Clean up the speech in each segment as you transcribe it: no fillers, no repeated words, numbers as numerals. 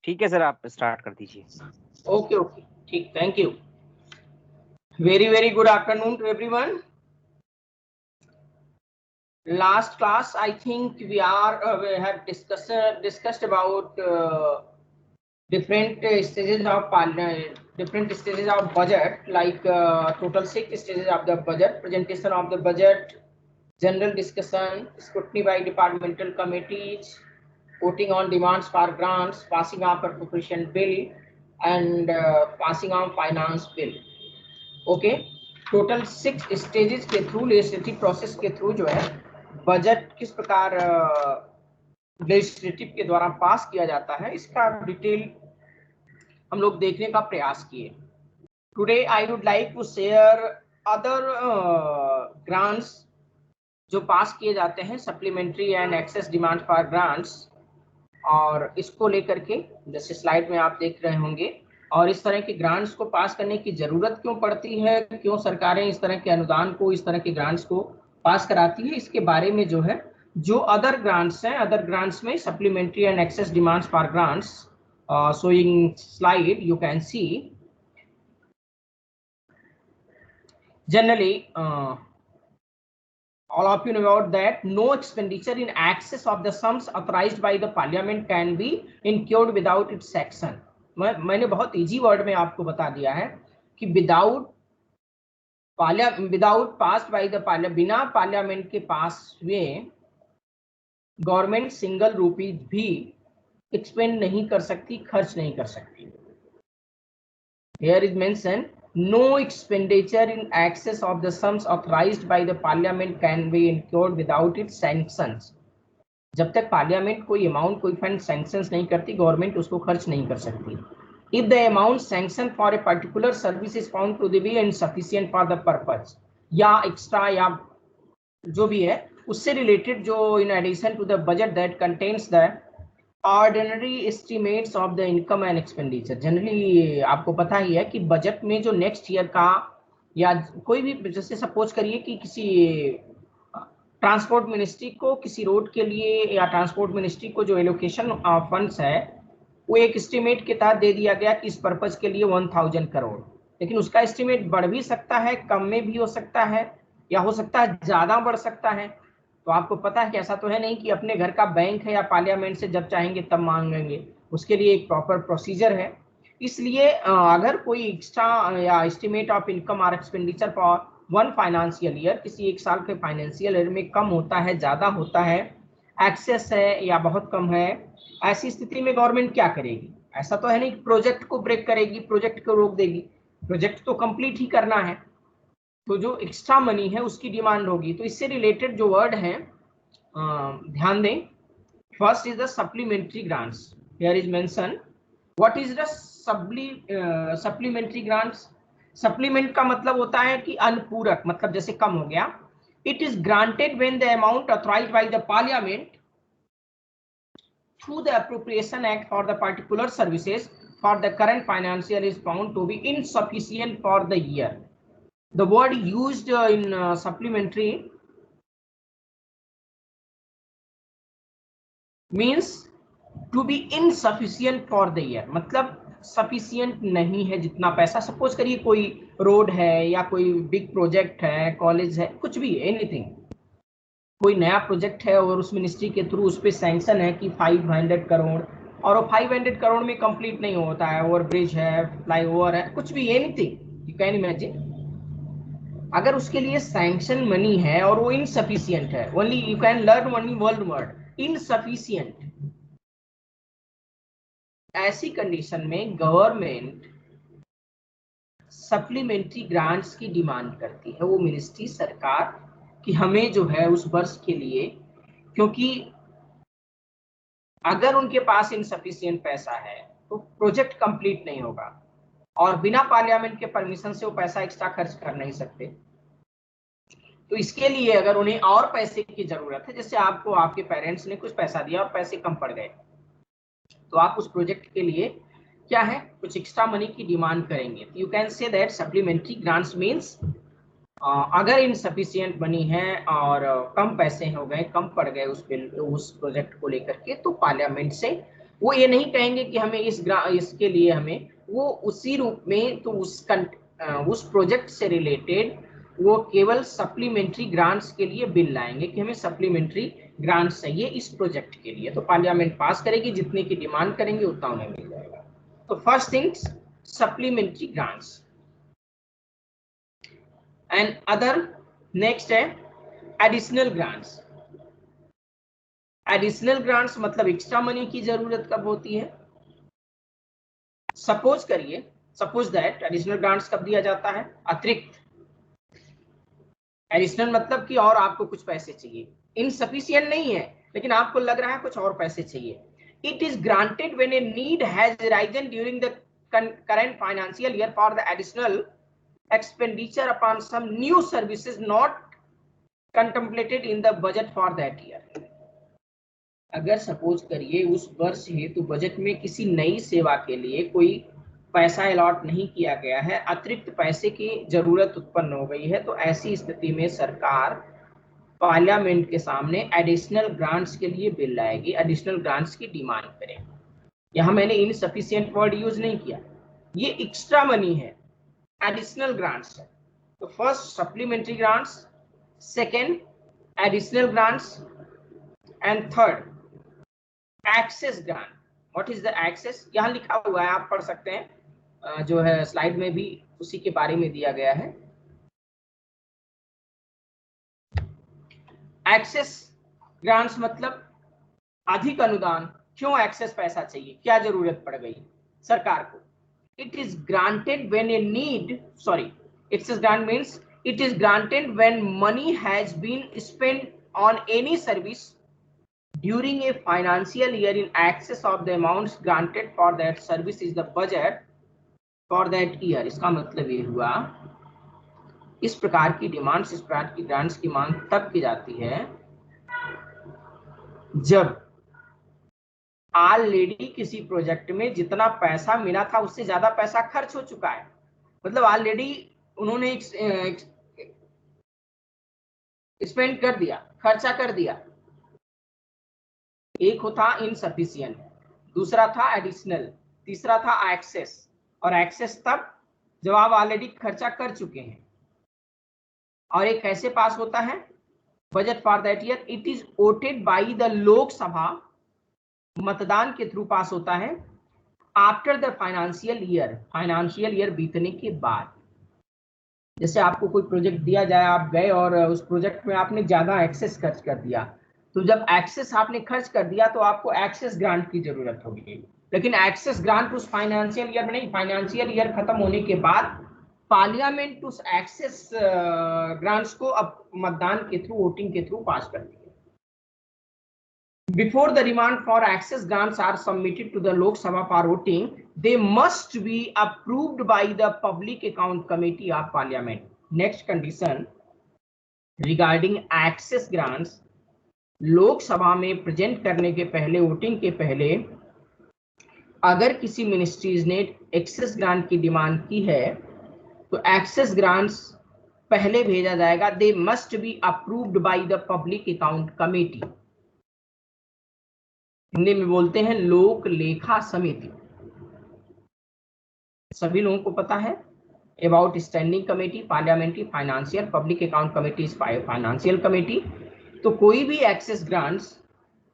ठीक है सर, आप स्टार्ट कर दीजिए। ओके ओके ठीक, thank you. Very good afternoon to everyone. Last class I think we have discussed about different stages of budget, like total 6 stages of the budget: presentation of the budget, general discussion, scrutiny by departmental committees, voting on demands for grants, passing of appropriation bill, and passing on finance bill. Okay, total 6 stages के through, legislative process के through जो है budget किस प्रकार legislative के द्वारा पास किया जाता है, इसका डिटेल हम लोग देखने का प्रयास किए। Today I would like to share other grants जो पास किए जाते हैं, supplementary and excess demand for grants, और इसको लेकर के जैसे स्लाइड में आप देख रहे होंगे, और इस तरह के ग्रांट्स को पास करने की जरूरत क्यों पड़ती है, क्यों सरकारें इस तरह के अनुदान को, इस तरह के ग्रांट्स को पास कराती है, इसके बारे में जो है, जो अदर ग्रांट्स हैं, अदर ग्रांट्स में supplementary and excess demands for grants, showing slide you can see generally all of you know about that no expenditure in excess of the sums authorized by the parliament can be incurred without its sanction। मैंने बहुत easy word में आपको बता दिया है कि without pass by the parliament, बिना parliament के पास हुए गवर्नमेंट सिंगल रुपी भी एक्सपेंड नहीं कर सकती, खर्च नहीं कर सकती। Here is mentioned no expenditure in excess of the sums authorized by the parliament can be incurred without its sanctions। जब तक पार्लियामेंट कोई अमाउंट, कोई फंड सैंक्शंस नहीं करती, गवर्नमेंट उसको खर्च नहीं कर सकती। If the amount sanctioned for a particular service is found to be insufficient for the purpose, या एक्स्ट्रा या जो भी है उससे रिलेटेड, जो in addition to the budget that contains the ordinary estimates of the income and expenditure. Generally आपको पता ही है कि बजट में जो नेक्स्ट ईयर का, या कोई भी, जैसे सपोज करिए कि किसी ट्रांसपोर्ट मिनिस्ट्री को किसी रोड के लिए, या ट्रांसपोर्ट मिनिस्ट्री को जो एलोकेशन फंड्स है वो एक एस्टिमेट के तहत दे दिया गया कि इस पर्पज के लिए 1000 करोड़, लेकिन उसका एस्टिमेट बढ़ भी सकता है, कम में भी हो सकता है, या हो सकता है ज्यादा बढ़ सकता है। तो आपको पता है कि ऐसा तो है नहीं कि अपने घर का बैंक है या पार्लियामेंट से जब चाहेंगे तब मांगेंगे, उसके लिए एक प्रॉपर प्रोसीजर है। इसलिए अगर कोई एक्स्ट्रा या एस्टिमेट ऑफ इनकम और expenditure for one financial year, किसी एक साल के फाइनेंशियल ईयर में कम होता है, ज्यादा होता है, एक्सेस है या बहुत कम है, ऐसी स्थिति में गवर्नमेंट क्या करेगी? ऐसा तो है नहीं कि प्रोजेक्ट को ब्रेक करेगी, प्रोजेक्ट को रोक देगी, प्रोजेक्ट तो कंप्लीट ही करना है, तो जो एक्स्ट्रा मनी है उसकी डिमांड होगी। तो इससे रिलेटेड जो वर्ड है ध्यान दें। First is the supplementary grants. Here is mention what is the supplementary grants. Supplement का मतलब होता है कि अनुपूरक, मतलब जैसे कम हो गया। It is granted when the amount authorised by the parliament through the appropriation act for the particular services for the current financial is found to be insufficient for the year. The word used in supplementary means to be insufficient for the year, मतलब sufficient नहीं है जितना पैसा। Suppose करिए कोई road है या कोई बिग प्रोजेक्ट है, कॉलेज है, कुछ भी, एनीथिंग, कोई नया प्रोजेक्ट है और उस मिनिस्ट्री के थ्रू उस पर सैंक्शन है कि 500 करोड़, और वो 500 करोड़ में कंप्लीट नहीं होता है, ओवर ब्रिज है, फ्लाईओवर है, कुछ भी, एनीथिंग यू कैन इमेजिन। अगर उसके लिए सैंक्शन मनी है और वो इनसफिशियंट है, only you can learn only word word insufficient, ऐसी कंडीशन में गवर्नमेंट सप्लीमेंट्री ग्रांट्स की डिमांड करती है, वो मिनिस्ट्री, सरकार, कि हमें जो है उस वर्ष के लिए, क्योंकि अगर उनके पास इनसफिशियंट पैसा है तो प्रोजेक्ट कंप्लीट नहीं होगा, और बिना पार्लियामेंट के परमिशन से वो पैसा एक्स्ट्रा खर्च कर नहीं सकते। तो इसके लिए अगर उन्हें और पैसे की जरूरत है, जैसे आपको आपके पेरेंट्स ने कुछ पैसा दिया और पैसे कम पड़ गए, तो आप उस प्रोजेक्ट के लिए क्या है, कुछ एक्स्ट्रा मनी की डिमांड करेंगे। You can say that supplementary grants means अगर इनसफिशियंट मनी है और कम पैसे हो गए, कम पड़ गए उस प्रोजेक्ट को लेकर के, तो पार्लियामेंट से वो ये नहीं कहेंगे कि हमें इसके लिए हमें वो उसी रूप में, तो उस प्रोजेक्ट से रिलेटेड वो केवल सप्लीमेंट्री ग्रांट्स के लिए बिल लाएंगे कि हमें सप्लीमेंट्री ग्रांट्स चाहिए इस प्रोजेक्ट के लिए, तो पार्लियामेंट पास करेगी, जितने की डिमांड करेंगे उतना उन्हें मिल जाएगा। तो first things supplementary grants and other. Next है एडिशनल ग्रांट्स। एडिशनल ग्रांट्स मतलब एक्स्ट्रा मनी की जरूरत कब होती है? सपोज दैट एडिशनल ग्रांट्स कब दिया जाता है? अतिरिक्त। एडिशनल मतलब कि और आपको कुछ पैसे चाहिए, इनसफिशिएंट नहीं है लेकिन आपको लग रहा है कुछ और पैसे चाहिए। It is granted when a need has arisen during the current financial year for the additional expenditure upon some new services not contemplated in the budget for that year। अगर सपोज करिए उस वर्ष हेतु बजट में किसी नई सेवा के लिए कोई पैसा अलॉट नहीं किया गया है, अतिरिक्त पैसे की जरूरत उत्पन्न हो गई है, तो ऐसी स्थिति में सरकार पार्लियामेंट के सामने एडिशनल ग्रांट्स के लिए बिल लाएगी, एडिशनल ग्रांट्स की डिमांड करेगी। यहां मैंने इनसफिशिएंट वर्ड यूज नहीं किया, ये एक्स्ट्रा मनी है, एडिशनल ग्रांट्स है। तो first supplementary grants, second additional grants and third excess grant. What is the excess? यहां लिखा हुआ है, आप पढ़ सकते हैं, जो है स्लाइड में भी उसी के बारे में दिया गया है। एक्सेस ग्रांट्स मतलब अधिक अनुदान। क्यों एक्सेस पैसा चाहिए, क्या जरूरत पड़ गई सरकार को? It is granted when a need, sorry, excess grant means it is granted when money has been spent on any service during a financial year in excess of the amounts granted for that service is the budget for that year। इसका मतलब ये हुआ, इस प्रकार की demands, इस प्रकार की ग्रांट्स की मांग तब की जाती है जब ऑलरेडी किसी प्रोजेक्ट में जितना पैसा मिला था उससे ज्यादा पैसा खर्च हो चुका है। मतलब ऑलरेडी उन्होंने स्पेंड कर दिया, खर्चा कर दिया। एक होता इनसफिशिएंट, दूसरा था एडिशनल, तीसरा था एक्सेस। और एक्सेस तब जब आप ऑलरेडी खर्चा कर चुके हैं। और एक कैसे पास होता है? Budget for that year it is voted by the Lok Sabha, मतदान के थ्रू पास होता है। आफ्टर द फाइनेंशियल ईयर बीतने के बाद। जैसे आपको कोई प्रोजेक्ट दिया जाए, आप गए और उस प्रोजेक्ट में आपने ज्यादा एक्सेस खर्च कर दिया, तो जब एक्सेस आपने खर्च कर दिया तो आपको एक्सेस ग्रांट की जरूरत होगी। लेकिन एक्सेस ग्रांट उस फाइनेंशियल ईयर में नहीं, फाइनेंशियल ईयर खत्म होने के बाद पार्लियामेंट उस एक्सेस ग्रांट्स को अब मतदान के थ्रू, वोटिंग के थ्रू पास करती है। Before the demand for access grants are submitted to the Lok Sabha for voting, they must be approved by the Public Account Committee of Parliament। Next condition regarding access grants, लोक सभा में present करने के पहले, voting के पहले, अगर किसी मिनिस्ट्रीज ने एक्सेस ग्रांट की डिमांड की है तो एक्सेस ग्रांट्स पहले भेजा जाएगा। They must be approved by the public account committee. Hindi में बोलते हैं लोक लेखा समिति। सभी लोगों को पता है about standing committee, parliamentary, financial, public account committee, financial committee. तो कोई भी एक्सेस ग्रांट्स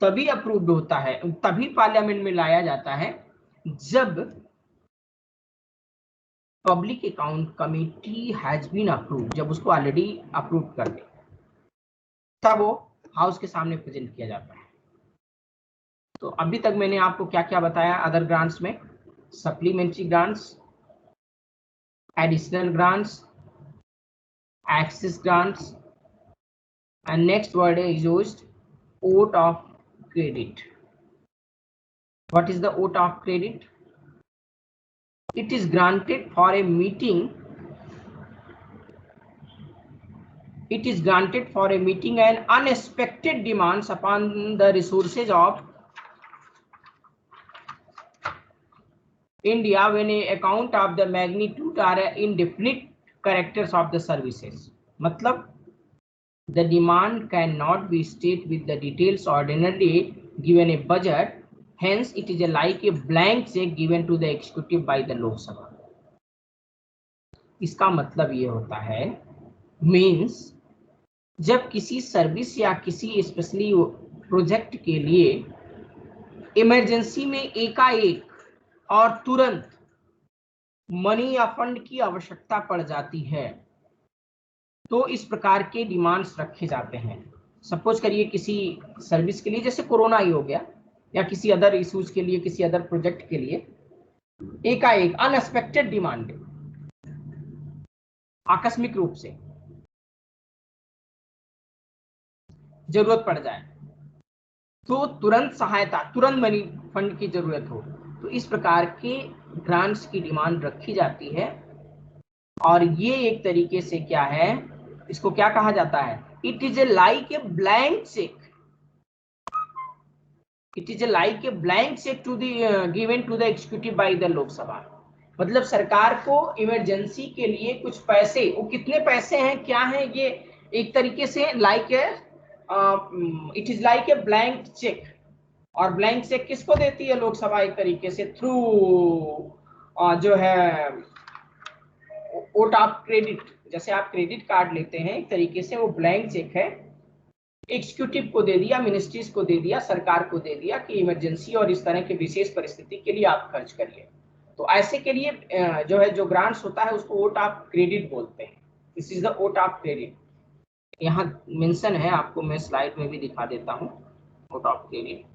तभी अप्रूव्ड होता है, तभी पार्लियामेंट में लाया जाता है जब public account committee has been approved, जब उसको ऑलरेडी अप्रूव कर दे तब वो हाउस के सामने प्रेजेंट किया जाता है। तो अभी तक मैंने आपको क्या क्या बताया अदर ग्रांट्स में? Supplementary grants, additional grants, excess grants, and next word is used vote of credit। What is the vote of credit? It is granted for a meeting, it is granted for a meeting and unexpected demands upon the resources of India when a account of the magnitude or indefinite characters of the services। मतलब the demand cannot be stated with the details ordinarily given a budget, Hence, it is like a blank check given to the executive by the Lok Sabha. इसका मतलब ये होता है, means जब किसी service या किसी स्पेशली प्रोजेक्ट के लिए इमरजेंसी में एकाएक और तुरंत मनी या फंड की आवश्यकता पड़ जाती है, तो इस प्रकार के डिमांड्स रखे जाते हैं। सपोज करिए किसी सर्विस के लिए, जैसे कोरोना ही हो गया, या किसी अदर इश्यूज के लिए, किसी अदर प्रोजेक्ट के लिए एकाएक अनएक्सपेक्टेड डिमांड, आकस्मिक रूप से जरूरत पड़ जाए, तो तुरंत सहायता, तुरंत मनी फंड की जरूरत हो, तो इस प्रकार के ग्रांट्स की डिमांड रखी जाती है। और ये एक तरीके से क्या है, इसको क्या कहा जाता है, it is a like a blank cheque, it is a like a blank cheque to the given to the executive by the Lok Sabha. मतलब सरकार को इमरजेंसी के लिए कुछ पैसे, वो कितने पैसे हैं, क्या है, ये एक तरीके से like a it is like a blank check. और ब्लैंक चेक किसको देती है लोकसभा, एक तरीके से थ्रू जो है वोट ऑफ क्रेडिट, जैसे आप क्रेडिट कार्ड लेते हैं, एक तरीके से वो ब्लैंक चेक है, एग्जीक्यूटिव को दे दिया, मिनिस्ट्रीज को दे दिया, सरकार को दे दिया कि इमरजेंसी और इस तरह के विशेष परिस्थिति के लिए आप खर्च करिए। तो ऐसे के लिए जो है जो ग्रांट्स होता है उसको वोट ऑफ क्रेडिट बोलते हैं। This is the vote of credit. यहाँ मेंशन है, आपको मैं स्लाइड में भी दिखा देता हूँ वोट ऑफ क्रेडिट।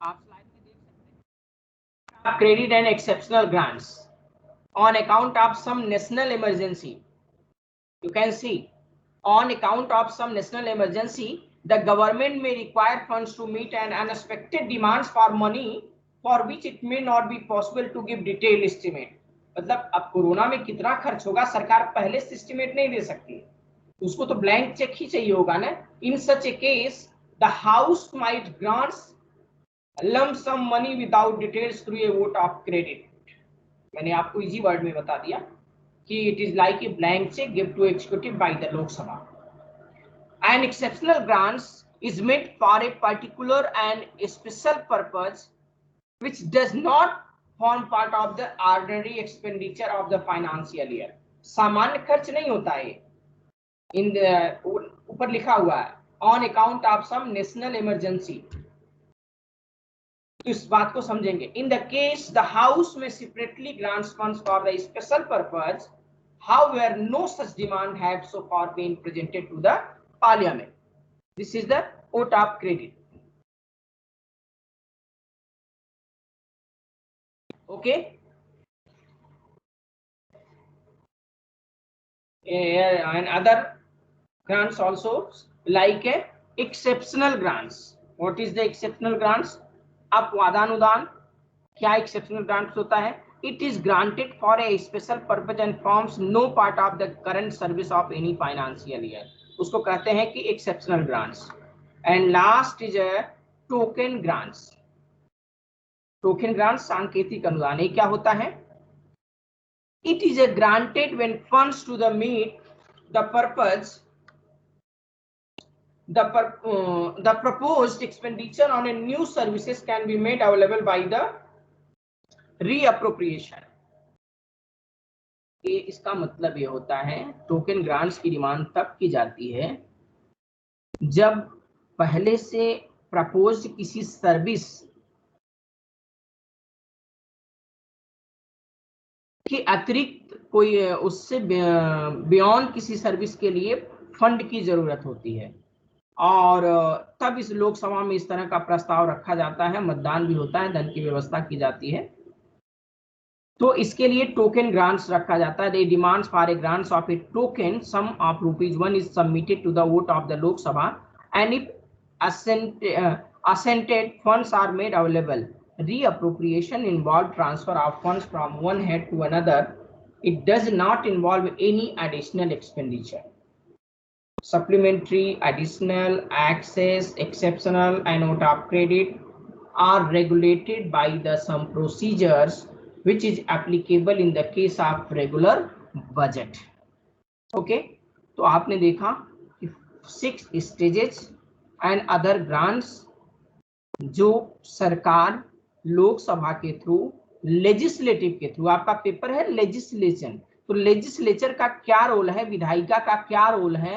आप स्लाइड में देख सकते हैं, credit and exceptional grants on account of some national emergency. You can see, on account of some national emergency, the government may require funds to meet an unexpected demands for money for which it may not be possible to give detailed estimate. मतलब अब corona में कितना खर्च होगा सरकार पहले से estimate नहीं दे सकती, उसको तो ब्लैंक चेक ही चाहिए होगा ना। In such a case, the house might grant lump sum money without details through a vote of credit. मैंने आपको इजी वर्ड में बता दिया कि it is like a blank cheque give to executive by the Lok Sabha. And exceptional grants is made for a particular and special purpose which does not form part of the ordinary expenditure of the financial year. सामान्य खर्च नहीं होता है, इन ऊपर लिखा हुआ है on account of some national emergency, तो इस बात को समझेंगे। In the case the house में separately grants funds for the special purpose, however no such demand have so far been presented to the parliament. This is the vote of credit. Okay, and other grants also like a exceptional grants. What is the exceptional grants? अपवादानुदान क्या exceptional grants होता है? It is granted for a special purpose and forms no part of the current service of any financial year, उसको कहते हैं कि exceptional grants. And last is token grants. Token grants सांकेतिक अनुदान, ये क्या होता है? It is a granted when funds to the meet the purpose the proposed expenditure on a new services can be made available by the reappropriation. ये इसका मतलब ये होता है, टोकन ग्रांट्स की डिमांड तब की जाती है जब पहले से प्रपोज्ड किसी सर्विस के अतिरिक्त कोई उससे बियॉन्ड किसी सर्विस के लिए फंड की जरूरत होती है, और तब इस लोकसभा में इस तरह का प्रस्ताव रखा जाता है, मतदान भी होता है, धन की व्यवस्था की जाती है, तो इसके लिए टोकन ग्रांट्स रखा जाता है। The demands for a grants of a token sum of ₹1 is submitted to the vote of the Lok Sabha and if assented funds are made available. Reappropriation involve transfer of funds from one head to another. It does not involve any additional expenditure. Supplementary, additional, access, exceptional, and vote of credit are regulated by the some procedures which is applicable in the case of regular budget. Okay, तो आपने देखा कि 6 stages and other grants जो सरकार लोकसभा के through, legislative के through, आपका paper है लेजिस्लेशन, तो लेजिस्लेचर का क्या रोल है, विधायिका का क्या रोल है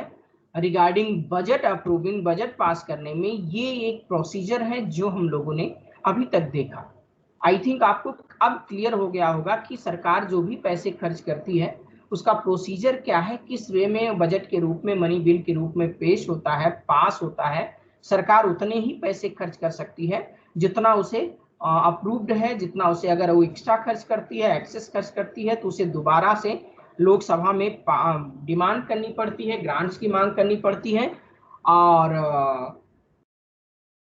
regarding budget approving, budget pass करने में, ये एक प्रोसीजर है जो हम लोगों ने अभी तक देखा। आई थिंक आपको अब क्लियर हो गया होगा कि सरकार जो भी पैसे खर्च करती है उसका प्रोसीजर क्या है, किस वे में बजट के रूप में, मनी बिल के रूप में पेश होता है, पास होता है। सरकार उतने ही पैसे खर्च कर सकती है जितना उसे अप्रूव्ड है, जितना उसे, अगर वो एक्स्ट्रा खर्च करती है, एक्सेस खर्च करती है, तो उसे दोबारा से लोकसभा में डिमांड करनी पड़ती है, ग्रांट्स की मांग करनी पड़ती है। और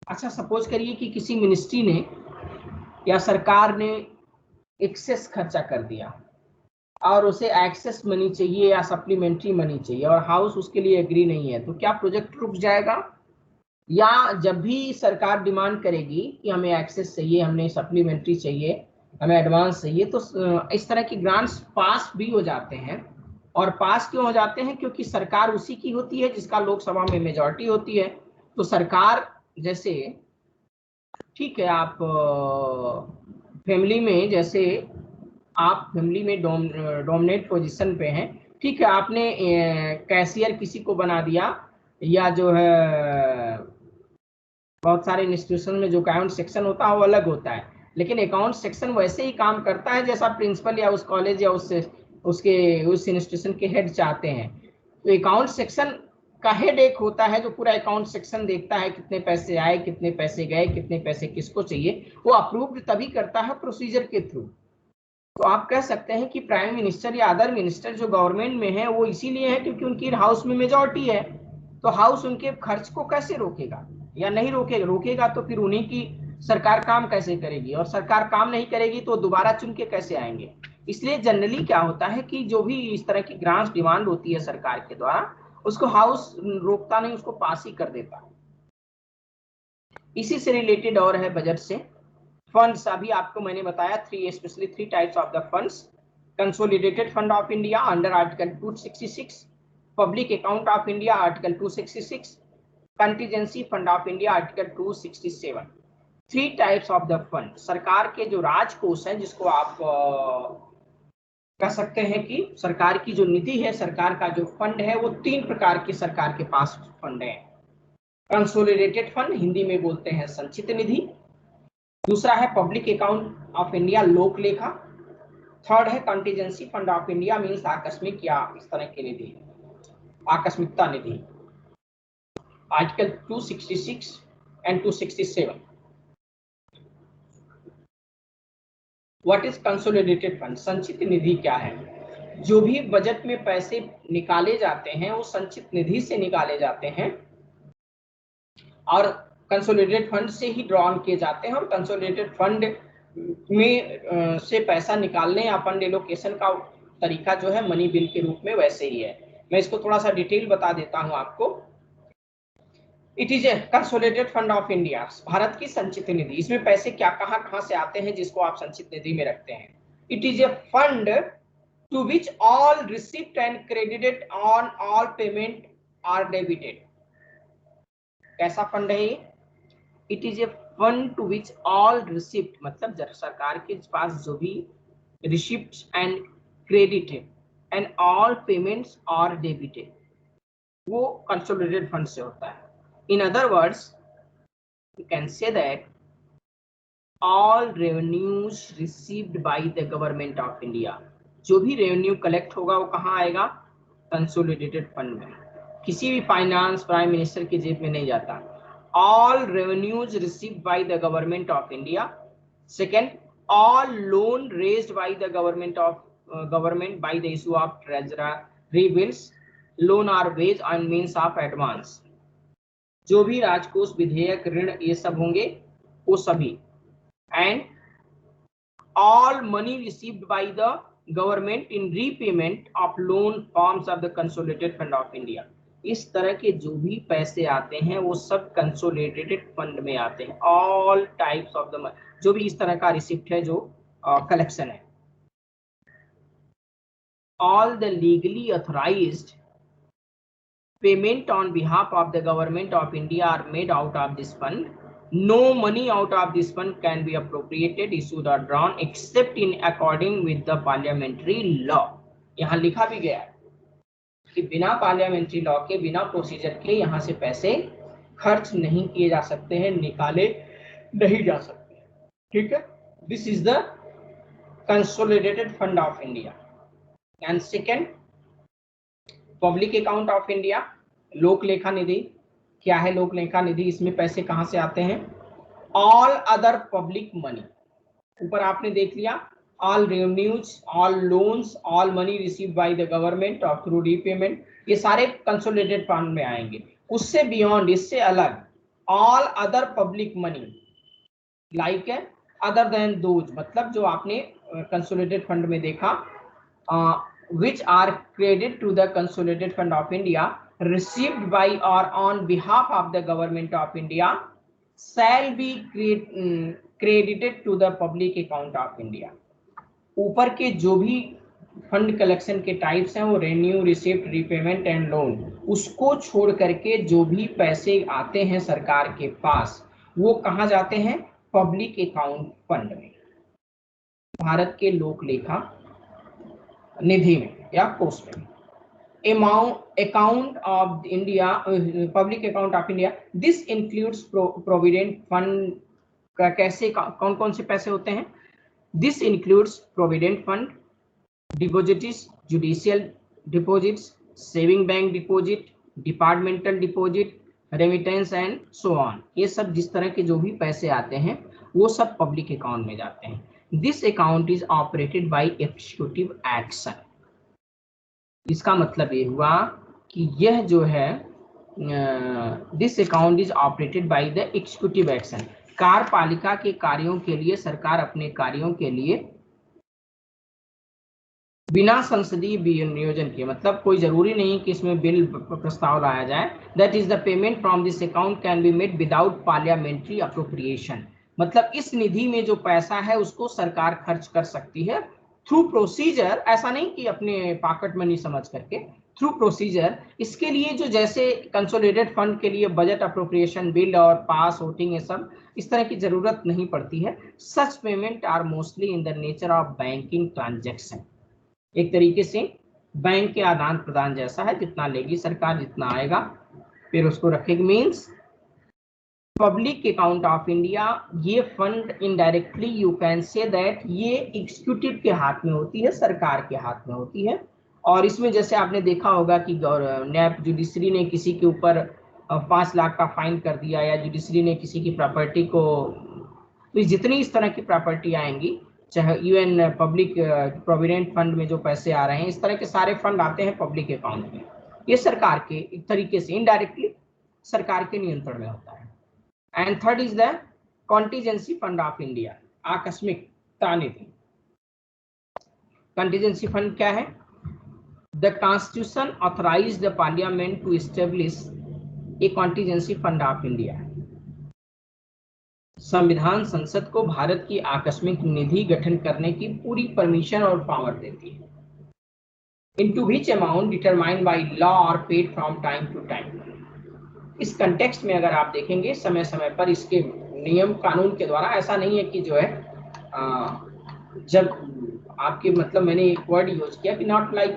अच्छा, सपोज करिए कि किसी मिनिस्ट्री ने या सरकार ने एक्सेस खर्चा कर दिया और उसे एक्सेस मनी चाहिए या सप्लीमेंट्री मनी चाहिए और हाउस उसके लिए एग्री नहीं है, तो क्या प्रोजेक्ट रुक जाएगा? या जब भी सरकार डिमांड करेगी कि हमें एक्सेस चाहिए, हमें सप्लीमेंट्री चाहिए, हमें एडवांस चाहिए, तो इस तरह की ग्रांट्स पास भी हो जाते हैं। और पास क्यों हो जाते हैं? क्योंकि सरकार उसी की होती है जिसका लोकसभा में मेजॉरिटी होती है। तो सरकार, जैसे ठीक है, आप फैमिली में, जैसे आप फैमिली में डोमिनेट पोजीशन पे हैं, ठीक है, आपने कैशियर किसी को बना दिया, या जो है बहुत सारे इंस्टीट्यूशन में जो अकाउंट सेक्शन होता है वो अलग होता है, लेकिन अकाउंट सेक्शन वैसे ही काम करता है जैसा प्रिंसिपल या उस कॉलेज या उस इंस्टीट्यूशन के हेड चाहते हैं। तो अकाउंट सेक्शन का हेड एक होता है जो पूरा अकाउंट सेक्शन देखता है, कितने पैसे आए, कितने पैसे गए, कितने पैसे किसको चाहिए, वो अप्रूव्ड तभी करता है प्रोसीजर के थ्रू। तो आप कह सकते हैं कि प्राइम मिनिस्टर या अदर मिनिस्टर जो गवर्नमेंट में है वो इसीलिए है क्योंकि उनकी हाउस में मेजॉरिटी है। तो हाउस उनके खर्च को कैसे रोकेगा या नहीं रोकेगा? रोकेगा तो फिर उन्हीं की सरकार काम कैसे करेगी, और सरकार काम नहीं करेगी तो दोबारा चुन के कैसे आएंगे? इसलिए जनरली क्या होता है कि जो भी इस तरह की ग्रांट्स डिमांड होती है सरकार के द्वारा, उसको हाउस रोकता नहीं, उसको पास ही कर देता। इसी से रिलेटेड और है बजट से फंड्स। अभी आपको मैंने बताया specially three types of the funds. Consolidated fund of India under article 266, public account of India article 266, contingency fund of India article 267। Three types of the fund. सरकार के जो राजकोष है, जिसको आप कह सकते हैं कि सरकार की जो निधि है, सरकार का जो फंड है, वो 3 प्रकार के सरकार के पास फंड है। कंसोलिडेटेड फंड, हिंदी में बोलते हैं संचित निधि। दूसरा है पब्लिक अकाउंट ऑफ इंडिया, लोक लेखा। थर्ड है contingency fund of India, means आकस्मिक या इस तरह की निधि, आकस्मिकता निधि। Article 266 and 267। What is consolidated fund? संचित निधि क्या है? जो भी बजट में पैसे निकाले जाते हैं वो संचित निधि से निकाले जाते हैं और कंसोलिडेटेड फंड से ही ड्रॉ ऑन किए जाते हैं। और कंसोलिडेटेड फंड में से पैसा निकालने या फंड एलोकेशन का तरीका जो है मनी बिल के रूप में वैसे ही है। मैं इसको थोड़ा सा डिटेल बता देता हूं आपको। It is A consolidated fund of India, Bharat की संचित निधि। इसमें पैसे क्या कहां से आते हैं जिसको आप संचित निधि में रखते हैं? It is a fund to which all receipt and credited on all payment are debited. कैसा फंड है ये? It is a fund to which all receipt, मतलब सरकार के पास जो भी receipt and credited and all payments are debited, वो कंसोलिडेटेड फंड से होता है। In other words you can say that all revenues received by the government of India, जो भी रेवेन्यू कलेक्ट होगा वो कहाँ आएगा? कंसोलिडेटेड फंड में। किसी भी फाइनेंस प्राइम मिनिस्टर की जेब में नहीं जाता। all revenues received by the government of India. Second, all loan raised by the government by the issue of treasury bills, loan are based on means of advance. जो भी राजकोष, विधेयक, ऋण ये सब होंगे वो सभी। And all money received by the government in repayment of loan forms of the consolidated fund of India. इस तरह के जो भी पैसे आते हैं वो सब कंसोलिडेटेड फंड में आते हैं। ऑल टाइप्स ऑफ द, जो भी इस तरह का रिसिप्ट है जो कलेक्शन है। All the legally authorised payment on behalf of the government of India are made out of this fund. No money out of this fund can be appropriated, issued or drawn except in according with the parliamentary law. यहाँ लिखा भी गया है कि बिना parliamentary law के, बिना procedure के यहाँ से पैसे खर्च नहीं किए जा सकते हैं, निकाले नहीं जा सकते। ठीक है, this is the consolidated fund of India. And second, public account of India, लोक लेखा निधि। क्या है लोक लेखा निधि? इसमें पैसे कहां से आते हैं? ऑल अदर पब्लिक मनी, ऊपर आपने देख लिया, all revenues, all loans, all money received by the government और थ्रू रीपेमेंट, ये सारे कंसोलिडेटेड फंड में आएंगे। उससे बियॉन्ड, इससे अलग, all other public money like है अदर देन दोज, मतलब जो आपने कंसोलिडेटेड फंड में देखा, which are credited to the consolidated fund of India received by or on behalf of the government of India shall be credited to the public account of India। ऊपर के जो भी fund collection के types हैं वो renew, receipt, repayment and loan, उसको छोड़ करके जो भी पैसे आते हैं सरकार के पास वो कहाँ जाते हैं? पब्लिक अकाउंट फंड में, भारत के लोक लेखा निधि में या कोष में। Account of India, public account of India, this includes provident fund का, कैसे कौन कौन से पैसे होते हैं? This includes provident fund, deposits, judicial deposits, saving bank deposit, departmental deposit, remittance and so on. ये सब जिस तरह के जो भी पैसे आते हैं वो सब पब्लिक अकाउंट में जाते हैं। This account is operated by executive action. इसका मतलब ये हुआ कि यह जो है, this account is operated by the executive action. कार्यपालिका के कार्यों के लिए सरकार अपने कार्यों के लिए बिना संसदीय नियोजन के, मतलब कोई जरूरी नहीं कि इसमें बिल प्रस्ताव लाया जाए, that is the payment from this account can be made without parliamentary appropriation. मतलब इस निधि में जो पैसा है उसको सरकार खर्च कर सकती है थ्रू प्रोसीजर, ऐसा नहीं कि अपने पॉकेट मनी समझ करके, थ्रू प्रोसीजर। इसके लिए जो जैसे कंसोलिडेटेड फंड के लिए बजट अप्रोप्रिएशन बिल और पास वोटिंग, ये सब इस तरह की जरूरत नहीं पड़ती है। Such payment are mostly in the nature of banking transaction, एक तरीके से बैंक के आदान प्रदान जैसा है, जितना लेगी सरकार जितना आएगा फिर उसको रखेगी। Means public account of India, ये fund indirectly you can say that ये एग्जीक्यूटिव के हाथ में होती है, सरकार के हाथ में होती है। और इसमें जैसे आपने देखा होगा कि न्याय जुडिशरी ने किसी के ऊपर 5 लाख का फाइन कर दिया, या जुडिशरी ने किसी की प्रॉपर्टी को, तो जितनी इस तरह की प्रॉपर्टी आएंगी, चाहे यूएन पब्लिक प्रोविडेंट फंड में जो पैसे आ रहे हैं, इस तरह के सारे फंड आते हैं पब्लिक अकाउंट में। ये सरकार के एक तरीके से इनडायरेक्टली सरकार के नियंत्रण में होता है। And third is the contingency fund of India, आकस्मिकता निधि। कंटीजेंसी फंड क्या है? The constitution authorise the parliament to establish a contingency fund of India. संविधान संसद को भारत की आकस्मिक निधि गठन करने की पूरी परमिशन और पावर देती है। Into which amount determined by law और paid from time to time. इस कंटेक्स्ट में अगर आप देखेंगे, समय समय पर इसके नियम कानून के द्वारा, ऐसा नहीं है कि जो है जब आपके, मतलब मैंने एक वर्ड यूज किया कि नॉट लाइक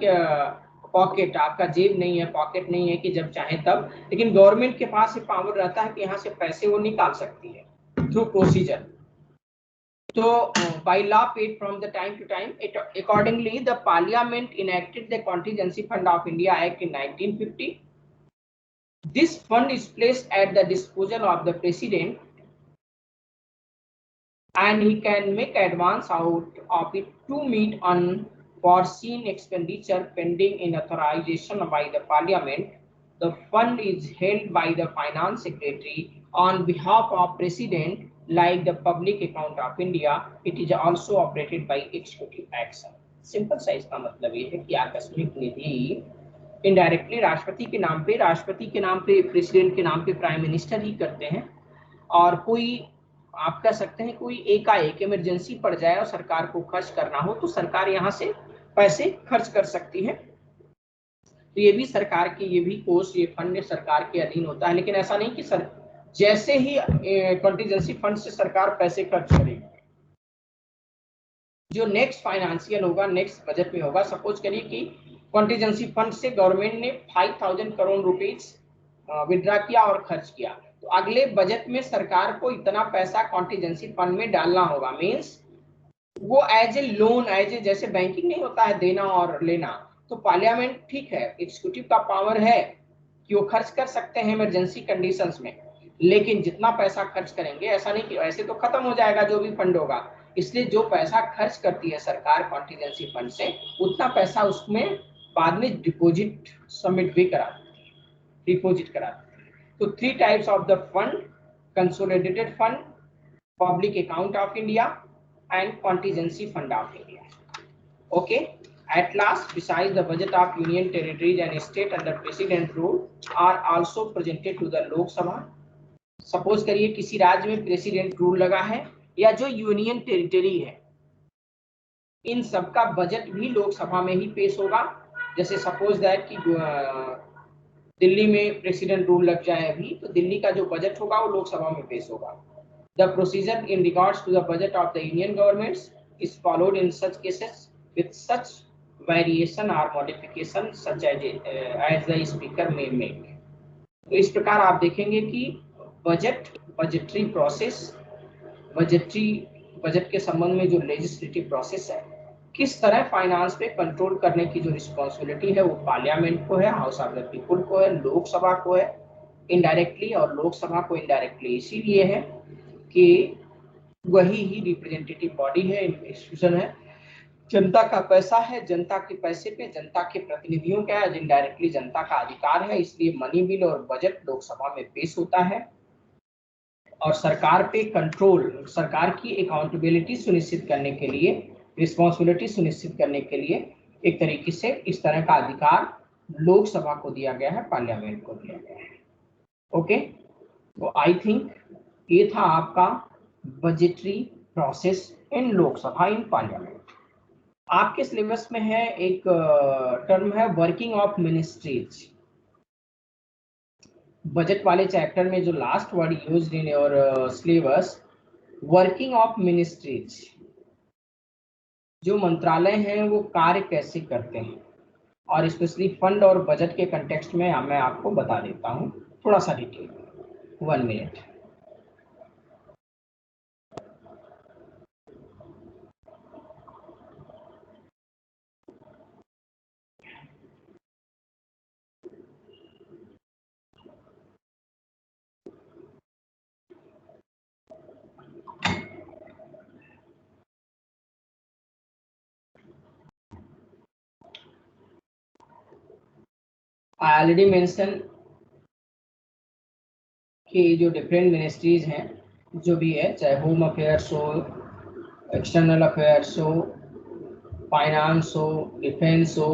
पॉकेट, आपका जेब नहीं है, पॉकेट नहीं है कि जब चाहे तब, लेकिन गवर्नमेंट के पास ये पावर रहता है कि यहाँ से पैसे वो निकाल सकती है थ्रू प्रोसीजर। तो by law paid from the time to time, accordingly the parliament enacted the Contingency Fund of India Act in 1950. This fund is placed at the disposal of the president and he can make advance out of it to meet unforeseen expenditure pending in authorization by the parliament. The fund is held by the finance secretary on behalf of president, like the public account of India. It is also operated by executive action. Simple सा इसका मतलब ये है कि आकस्मिक निधि indirectly राष्ट्रपति के नाम पे, प्रेसिडेंट के नाम पे, प्राइम मिनिस्टर ही करते हैं। और कोई आप कह सकते हैं कोई एकाएक इमरजेंसी पड़ जाए और सरकार को खर्च करना हो तो सरकार यहाँ से पैसे खर्च कर सकती है। तो ये भी सरकार की, ये भी कोष, ये फंड सरकार के अधीन होता है। लेकिन ऐसा नहीं कि सर जैसे ही कंटीजेंसी फंड से सरकार पैसे खर्च करेगी, जो नेक्स्ट फाइनेंशियल होगा, नेक्स्ट बजट में होगा, सपोज करिए कि कंटीजेंसी फंड से गवर्नमेंट ने 5000 करोड़ रुपीज विड्रा किया और खर्च किया, तो अगले बजट में सरकार को इतना पैसा कंटीजेंसी फंड में डालना होगा। मीन्स वो as a loan, as a जैसे बैंकिंग नहीं होता है देना और लेना, तो पार्लियामेंट ठीक है, एग्जीक्यूटिव का पावर है कि वो खर्च कर सकते हैं इमरजेंसी कंडीशंस में, लेकिन जितना पैसा खर्च करेंगे ऐसा नहीं कि ऐसे तो खत्म हो जाएगा जो भी फंड होगा। इसलिए जो पैसा खर्च करती है सरकार कॉन्टीजेंसी फंड से, उतना पैसा उसमें बाद में डिपॉजिट सबमिट भी करा डिपॉजिट कराती है। तो 3 types of the fund: consolidated fund, public account of India and contingency fund of India. Okay, at last, besides the budget of union territories and state under president rule are also presented to the Lok Sabha. Suppose करिए किसी राज्य में president rule लगा है या जो union territory है, इन सब का बजट भी लोकसभा में ही पेश होगा। जैसे सपोज दैट कि दिल्ली में प्रेसिडेंट रूल लग जाए अभी, तो दिल्ली का जो बजट होगा वो लोकसभा में पेश होगा। The procedure in regards to the budget of the union governments is followed in such cases with such variation or modification such as the speaker may make. तो इस प्रकार आप देखेंगे कि बजटरी प्रोसेस, बजट के संबंध में जो लेजिस्लेटिव प्रोसेस है, किस तरह फाइनेंस पे कंट्रोल करने की जो रिस्पॉन्सिबिलिटी है वो पार्लियामेंट को है, हाउस ऑफ द पीपुल को है, लोकसभा को है इनडायरेक्टली, और लोकसभा को इनडायरेक्टली इसीलिए है कि वही ही रिप्रेजेंटेटिव बॉडी है, इंस्टीट्यूशन है, जनता का पैसा है, जनता के पैसे पे जनता के प्रतिनिधियों का है, इनडायरेक्टली जनता का अधिकार है। इसलिए मनी बिल और बजट लोकसभा में पेश होता है और सरकार पे कंट्रोल, सरकार की अकाउंटेबिलिटी सुनिश्चित करने के लिए, रिस्पॉन्सिबिलिटी सुनिश्चित करने के लिए एक तरीके से इस तरह का अधिकार लोकसभा को दिया गया है, पार्लियामेंट को दिया गया है। ओके, तो आई थिंक ये था आपका budgetary process in Lok Sabha, in parliament. आपके सिलेबस में है एक टर्म है वर्किंग ऑफ मिनिस्ट्रीज। बजट वाले चैप्टर में जो last word used in your syllabus, working of ministries, जो मंत्रालय हैं वो कार्य कैसे करते हैं, और स्पेशली फंड और बजट के कंटेक्स्ट में मैं आपको बता देता हूँ थोड़ा सा detail. 1 minute. I already mention कि जो डिफरेंट मिनिस्ट्रीज हैं, जो भी है, चाहे होम अफेयर्स हो, एक्सटर्नल अफेयर्स हो, फाइनेंस हो, डिफेंस हो,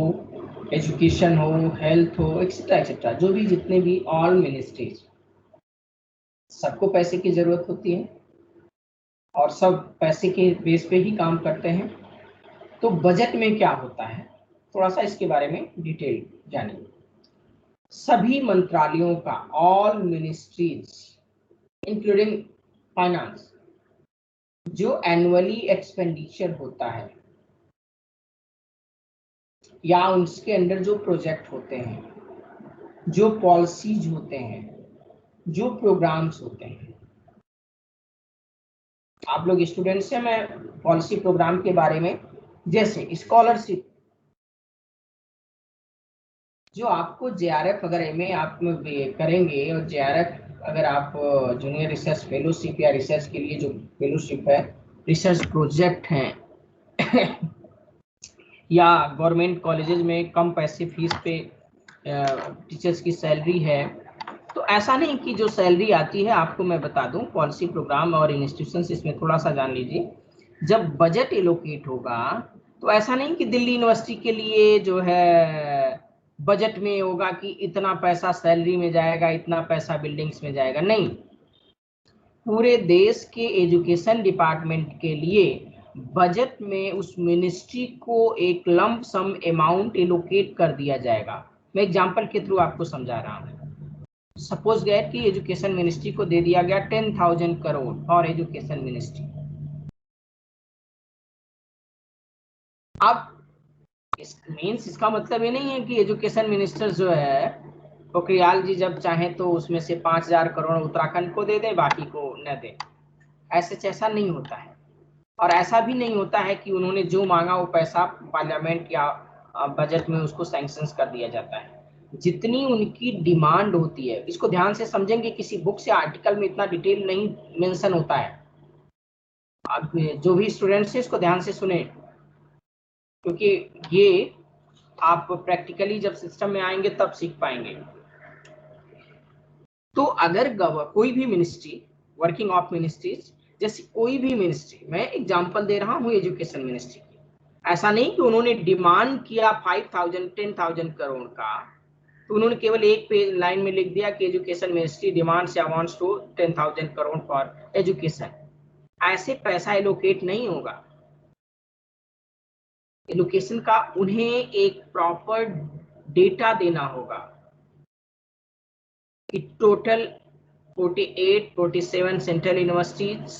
एजुकेशन हो, हेल्थ हो, एक्सेट्रा एक्सेट्रा, जो भी जितने भी ऑल मिनिस्ट्रीज, सबको पैसे की जरूरत होती है और सब पैसे के बेस पे ही काम करते हैं। तो बजट में क्या होता है, थोड़ा सा इसके बारे में डिटेल जानिए। सभी मंत्रालयों का, ऑल मिनिस्ट्रीज इंक्लूडिंग फाइनेंस, जो एनुअली एक्सपेंडिचर होता है या उसके अंडर जो प्रोजेक्ट होते हैं, जो पॉलिसीज होते हैं, जो प्रोग्राम्स होते हैं, आप लोग स्टूडेंट्स हैं, मैं पॉलिसी प्रोग्राम के बारे में, जैसे स्कॉलरशिप, जो आपको जेआरएफ अगर एमए आप करेंगे और जेआरएफ अगर आप जूनियर रिसर्च फेलोशिप या रिसर्च के लिए जो फेलोशिप है, रिसर्च प्रोजेक्ट हैं या गवर्नमेंट कॉलेजेस में कम पैसे फीस पे टीचर्स की सैलरी है, तो ऐसा नहीं कि जो सैलरी आती है, आपको मैं बता दूं पॉलिसी प्रोग्राम और इंस्टीट्यूशंस, इसमें थोड़ा सा जान लीजिए। जब बजट एलोकेट होगा तो ऐसा नहीं कि दिल्ली यूनिवर्सिटी के लिए जो है बजट में होगा कि इतना पैसा सैलरी में जाएगा, इतना पैसा बिल्डिंग्स में जाएगा, नहीं। पूरे देश के एजुकेशन डिपार्टमेंट के लिए बजट में उस मिनिस्ट्री को एक लंप सम अमाउंट एलोकेट कर दिया जाएगा। मैं एग्जांपल के थ्रू आपको समझा रहा हूँ। सपोज दैट कि एजुकेशन मिनिस्ट्री को दे दिया गया 10,000 करोड़ फॉर एजुकेशन मिनिस्ट्री। अब इसका मतलब ये नहीं है कि एजुकेशन मिनिस्टर जो है पोखरियाल जी जब चाहें तो उसमें से 5,000 करोड़ उत्तराखंड को दे दे, बाकी को न दे। ऐसा नहीं होता है। और ऐसा भी नहीं होता है कि उन्होंने जो मांगा वो पैसा पार्लियामेंट या बजट में उसको सैंक्शन कर दिया जाता है। जितनी उनकी डिमांड होती है, इसको ध्यान से समझेंगे, किसी बुक से आर्टिकल में इतना डिटेल नहीं मेंशन होता है। अब जो भी स्टूडेंट्स हैं इसको ध्यान से सुने, क्योंकि ये आप प्रैक्टिकली जब सिस्टम में आएंगे तब सीख पाएंगे। तो अगर कोई भी मिनिस्ट्री, वर्किंग ऑफ मिनिस्ट्रीज, जैसे कोई भी मिनिस्ट्री, मैं एग्जांपल दे रहा हूँ एजुकेशन मिनिस्ट्री की, ऐसा नहीं कि उन्होंने डिमांड किया 5,000 10,000 करोड़ का, तो उन्होंने केवल एक पेज लाइन में लिख दिया कि education ministry demands amounts to 10,000 crore for education. ऐसे पैसा एलोकेट नहीं होगा। एलोकेशन का उन्हें एक प्रॉपर डेटा देना होगा कि टोटल 48 47 सेंट्रल यूनिवर्सिटीज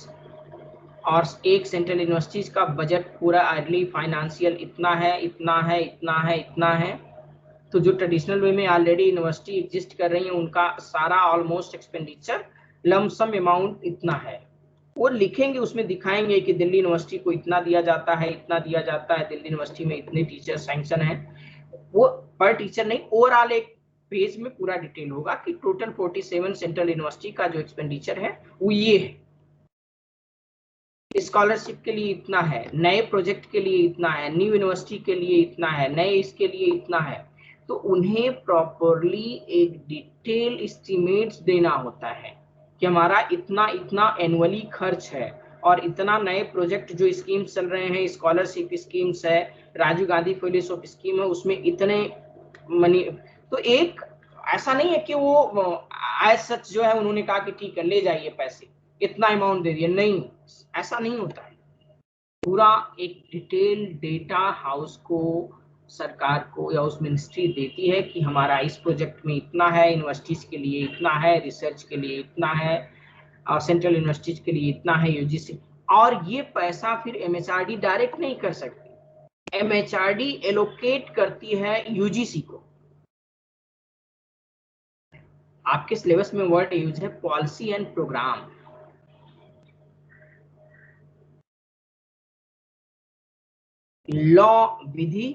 और एक सेंट्रल यूनिवर्सिटीज का बजट पूरा अर्ली फाइनेंशियल इतना है, इतना है, इतना है, इतना है। तो जो ट्रेडिशनल वे में ऑलरेडी यूनिवर्सिटी एग्जिस्ट कर रही है उनका सारा ऑलमोस्ट एक्सपेंडिचर लमसम अमाउंट इतना है, वो लिखेंगे, उसमें दिखाएंगे कि दिल्ली यूनिवर्सिटी को इतना दिया जाता है, इतना दिया जाता है, दिल्ली यूनिवर्सिटी में इतने टीचर सैंक्शन है। वो पर टीचर नहीं, ओवरऑल एक पेज में पूरा डिटेल होगा कि टोटल 47 सेंट्रल यूनिवर्सिटी का जो एक्सपेंडिचर है वो ये है, स्कॉलरशिप के लिए इतना है, नए प्रोजेक्ट के लिए इतना है, न्यू यूनिवर्सिटी के लिए इतना है, नए इसके लिए इतना है। तो उन्हें प्रॉपरली एक डिटेल एस्टिमेट्स देना होता है कि हमारा इतना इतना एनुअली खर्च है और इतना नए प्रोजेक्ट जो स्कीम चल रहे हैं, स्कॉलरशिप स्कीम्स है, राजीव गांधी फेलोशिप स्कीम है, उसमें इतने मनी। तो एक ऐसा नहीं है कि वो एज सच जो है उन्होंने कहा कि ठीक है ले जाइए पैसे, इतना अमाउंट दे दिए, नहीं, ऐसा नहीं होता है। पूरा एक डिटेल डेटा हाउस को, सरकार को या उस मिनिस्ट्री देती है कि हमारा इस प्रोजेक्ट में इतना है, यूनिवर्सिटीज के लिए इतना है, रिसर्च के लिए इतना है, और सेंट्रल यूनिवर्सिटीज के लिए इतना है, यूजीसी। और ये पैसा फिर एमएचआरडी डायरेक्ट नहीं कर सकती, एमएचआरडी एलोकेट करती है यूजीसी को। आपके सिलेबस में वर्ड यूज है पॉलिसी एंड प्रोग्राम। लॉ, विधि,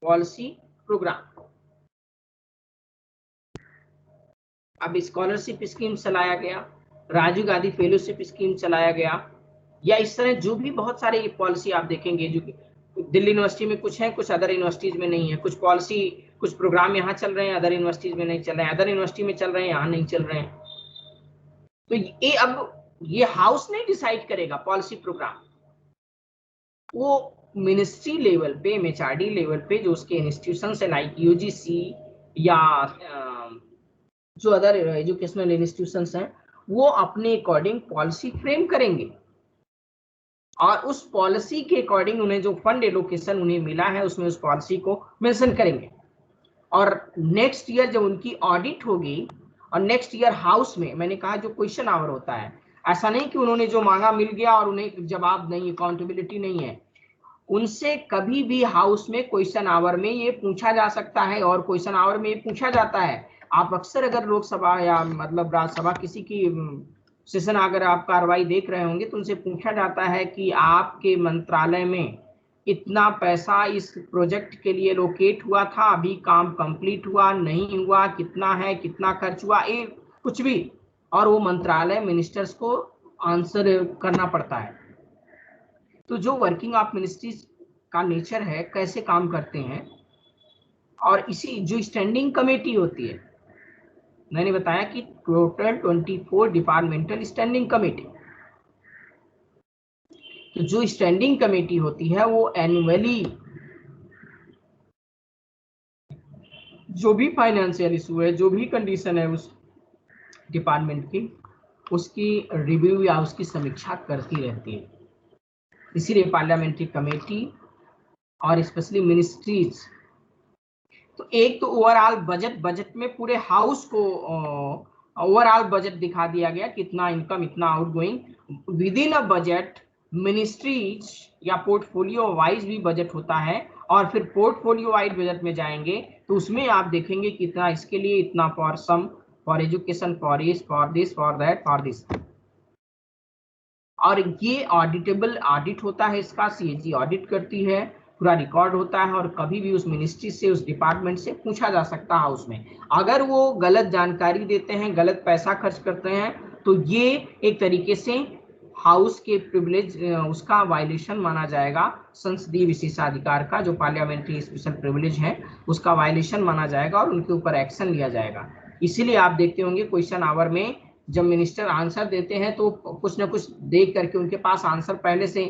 पॉलिसी, प्रोग्राम। अब स्कॉलरशिप स्कीम चलाया गया, राजीव गांधी फेलोशिप स्कीम चलाया गया, या इस तरह जो भी बहुत सारे पॉलिसी आप देखेंगे, जो दिल्ली यूनिवर्सिटी में कुछ है, कुछ अदर यूनिवर्सिटीज में नहीं है, कुछ पॉलिसी कुछ प्रोग्राम यहाँ चल रहे हैं, अदर यूनिवर्सिटीज में नहीं चल रहे हैं, अदर यूनिवर्सिटी में चल रहे हैं, यहाँ नहीं चल रहे हैं। तो ये अब ये हाउस नहीं डिसाइड करेगा पॉलिसी प्रोग्राम, वो मिनिस्ट्री लेवल पे, एमएचआरडी लेवल पे जो उसके इंस्टीट्यूशन है लाइक यूजीसी या जो अदर एजुकेशनल इंस्टीट्यूशंस हैं, वो अपने अकॉर्डिंग पॉलिसी फ्रेम करेंगे और उस पॉलिसी के अकॉर्डिंग उन्हें जो फंड एलोकेशन उन्हें मिला है उसमें उस पॉलिसी को मेंशन करेंगे। और नेक्स्ट ईयर जब उनकी ऑडिट होगी, और नेक्स्ट ईयर हाउस में, मैंने कहा जो क्वेश्चन आवर होता है, ऐसा नहीं कि उन्होंने जो मांगा मिल गया और उन्हें जवाब नहीं, अकाउंटेबिलिटी नहीं है। उनसे कभी भी हाउस में क्वेश्चन आवर में ये पूछा जा सकता है, और क्वेश्चन आवर में ये पूछा जाता है। आप अक्सर अगर लोकसभा या मतलब राज्यसभा किसी की सेशन अगर आप कार्रवाई देख रहे होंगे तो उनसे पूछा जाता है कि आपके मंत्रालय में इतना पैसा इस प्रोजेक्ट के लिए लोकेट हुआ था, अभी काम कंप्लीट हुआ नहीं हुआ, कितना है, कितना खर्च हुआ, ये कुछ भी, और वो मंत्रालय मिनिस्टर्स को आंसर करना पड़ता है। तो जो वर्किंग ऑफ मिनिस्ट्रीज का नेचर है, कैसे काम करते हैं, और इसी जो स्टैंडिंग कमेटी होती है, मैंने बताया कि टोटल 24 डिपार्टमेंटल स्टैंडिंग कमेटी। तो जो स्टैंडिंग कमेटी होती है वो एनुअली जो भी फाइनेंशियल इशू है, जो भी कंडीशन है उस डिपार्टमेंट की, उसकी रिव्यू या उसकी समीक्षा करती रहती है। इसीलिए पार्लियामेंट्री कमेटी और स्पेशली मिनिस्ट्रीज, तो एक तो ओवरऑल बजट में पूरे हाउस को ओवरऑल बजट दिखा दिया गया, कितना इनकम, इतना outgoing. With in a budget ministries या पोर्टफोलियो वाइज भी बजट होता है, और फिर पोर्टफोलियो वाइज बजट में जाएंगे तो उसमें आप देखेंगे कितना इसके लिए, इतना for sum, for education, for this, for that, for this. और ये ऑडिटेबल ऑडिट होता है, इसका सीएजी ऑडिट करती है, पूरा रिकॉर्ड होता है, और कभी भी उस मिनिस्ट्री से, उस डिपार्टमेंट से पूछा जा सकता है हाउस में। अगर वो गलत जानकारी देते हैं, गलत पैसा खर्च करते हैं, तो ये एक तरीके से हाउस के प्रिविलेज, उसका वायलेशन माना जाएगा, संसदीय विशेषाधिकार का, जो पार्लियामेंट्री स्पेशल प्रिविलेज है, उसका वायलेशन माना जाएगा और उनके ऊपर एक्शन लिया जाएगा। इसीलिए आप देखते होंगे क्वेश्चन आवर में जब मिनिस्टर आंसर देते हैं तो कुछ ना कुछ देख करके उनके पास आंसर पहले से